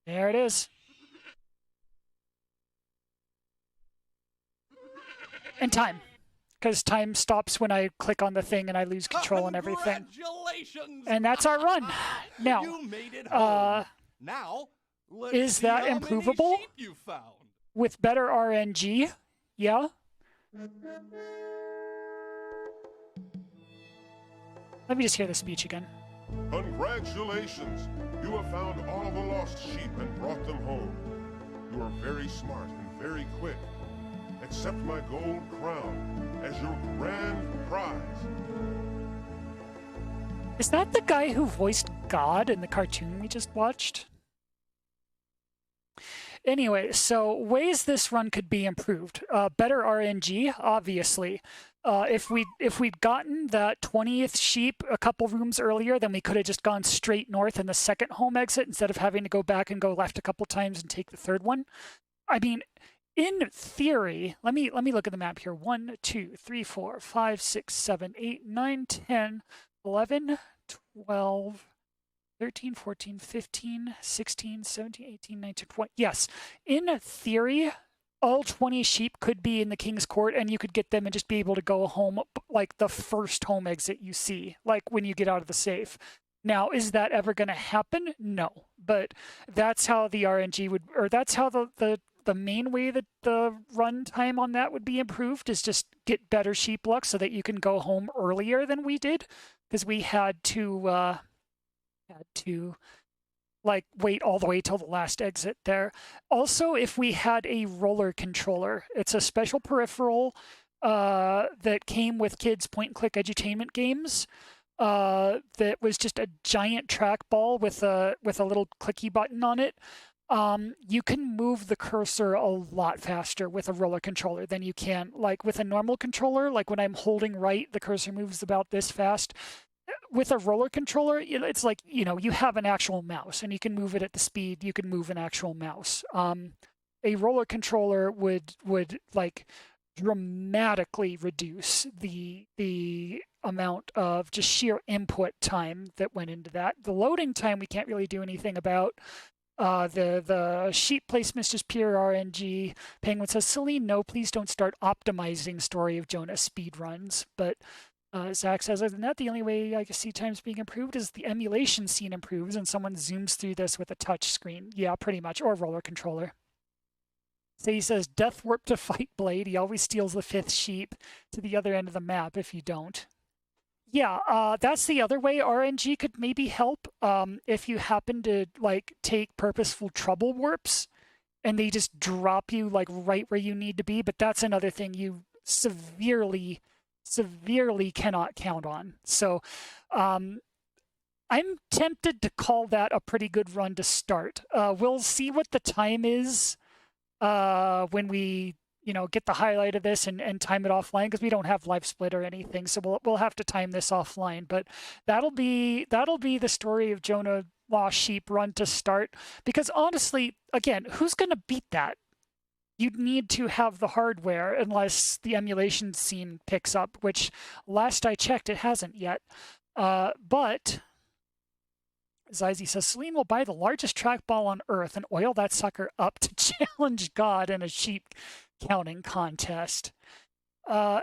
There it is. And time. Because time stops when I click on the thing and I lose control and everything. Congratulations! And that's our run. Now, you made it home. Now, is that improvable? You found. With better RNG? Yeah? Let me just hear the speech again. Congratulations! You have found all the lost sheep and brought them home. You are very smart and very quick. Accept my gold crown as your grand prize. Is that the guy who voiced God in the cartoon we just watched? Anyway, so ways this run could be improved. Better RNG, obviously. If we'd gotten that 20th sheep a couple rooms earlier, then we could have just gone straight north in the second home exit instead of having to go back and go left a couple times and take the third one. I mean, in theory, let me look at the map here. 1, 2, 3, 4, 5, 6, 7, 8, 9, 10, 11, 12, 13, 14, 15, 16, 17, 18, 19, 20. Yes, in theory, all 20 sheep could be in the King's Court and you could get them and just be able to go home like the first home exit you see, like when you get out of the safe. Now, is that ever going to happen? No, but that's how the RNG would, or that's how the main way that the run time on that would be improved is just get better sheep luck so that you can go home earlier than we did, because we had to like wait all the way till the last exit there. Also, if we had a roller controller, it's a special peripheral that came with kids' point-and-click edutainment games. That was just a giant trackball with a little clicky button on it. You can move the cursor a lot faster with a roller controller than you can like with a normal controller. Like when I'm holding right, the cursor moves about this fast. with a roller controller, it's like, you have an actual mouse and you can move it at the speed you can move an actual mouse. A roller controller would like dramatically reduce the amount of just sheer input time that went into that. The loading time we can't really do anything about. The sheet placement's just pure RNG. Penguin says, Celine, no, please don't start optimizing Story of Jonah speed runs. But Zach says, other than that, the only way I can see times being improved is the emulation scene improves and someone zooms through this with a touch screen. Yeah, pretty much, or roller controller. So he says, Death Warp to fight Blade. He always steals the 5th sheep to the other end of the map if you don't. Yeah, that's the other way RNG could maybe help if you happen to like take purposeful trouble warps and they just drop you like right where you need to be. But that's another thing you severely cannot count on. So I'm tempted to call that a pretty good run to start. We'll see what the time is when we get the highlight of this and time it offline, because we don't have live split or anything, so we'll have to time this offline. But that'll be the Story of Jonah Lost Sheep run to start, because honestly, again, who's going to beat that? You'd need to have the hardware unless the emulation scene picks up, which last I checked it hasn't yet. But Zizi says, Celine will buy the largest trackball on Earth and oil that sucker up to challenge God in a sheep counting contest.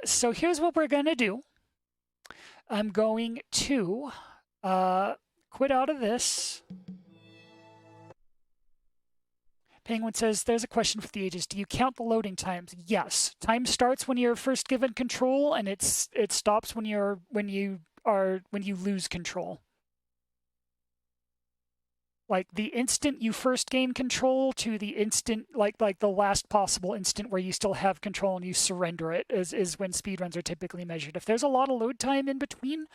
So here's what we're going to do. I'm going to quit out of this. Penguin says, there's a question for the ages. Do you count the loading times? Yes. Time starts when you're first given control, and it stops when you lose control. Like the instant you first gain control to the instant, like the last possible instant where you still have control and you surrender it is when speedruns are typically measured. If there's a lot of load time in between,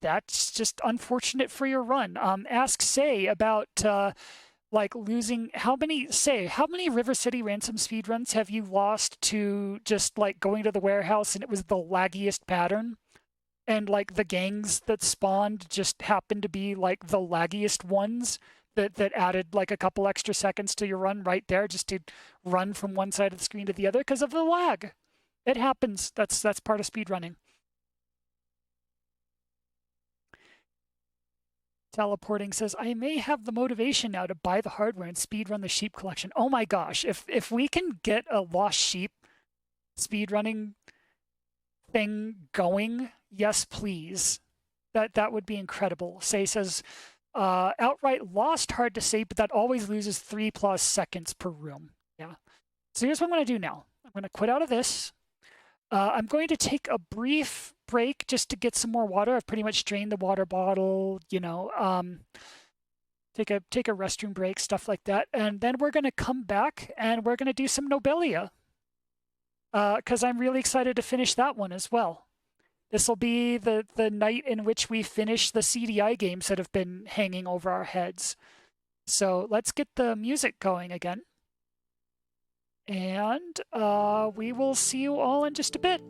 that's just unfortunate for your run. Ask Say about like losing how many River City Ransom speedruns have you lost to just like going to the warehouse and it was the laggiest pattern? And like the gangs that spawned just happened to be like the laggiest ones that added like a couple extra seconds to your run right there just to run from one side of the screen to the other because of the lag. It happens. That's part of speedrunning. Teleporting says, I may have the motivation now to buy the hardware and speedrun the sheep collection. Oh my gosh, if we can get a Lost Sheep speedrunning thing going, yes please. That would be incredible. Say says, outright lost, hard to say, but that always loses 3+ seconds per room. Yeah. So here's what I'm going to do now. I'm going to quit out of this. I'm going to take a brief break just to get some more water. I've pretty much drained the water bottle, take a restroom break, stuff like that. And then we're going to come back and we're going to do some Nobelia. Because I'm really excited to finish that one as well. This will be the night in which we finish the CDI games that have been hanging over our heads. So let's get the music going again. And we will see you all in just a bit.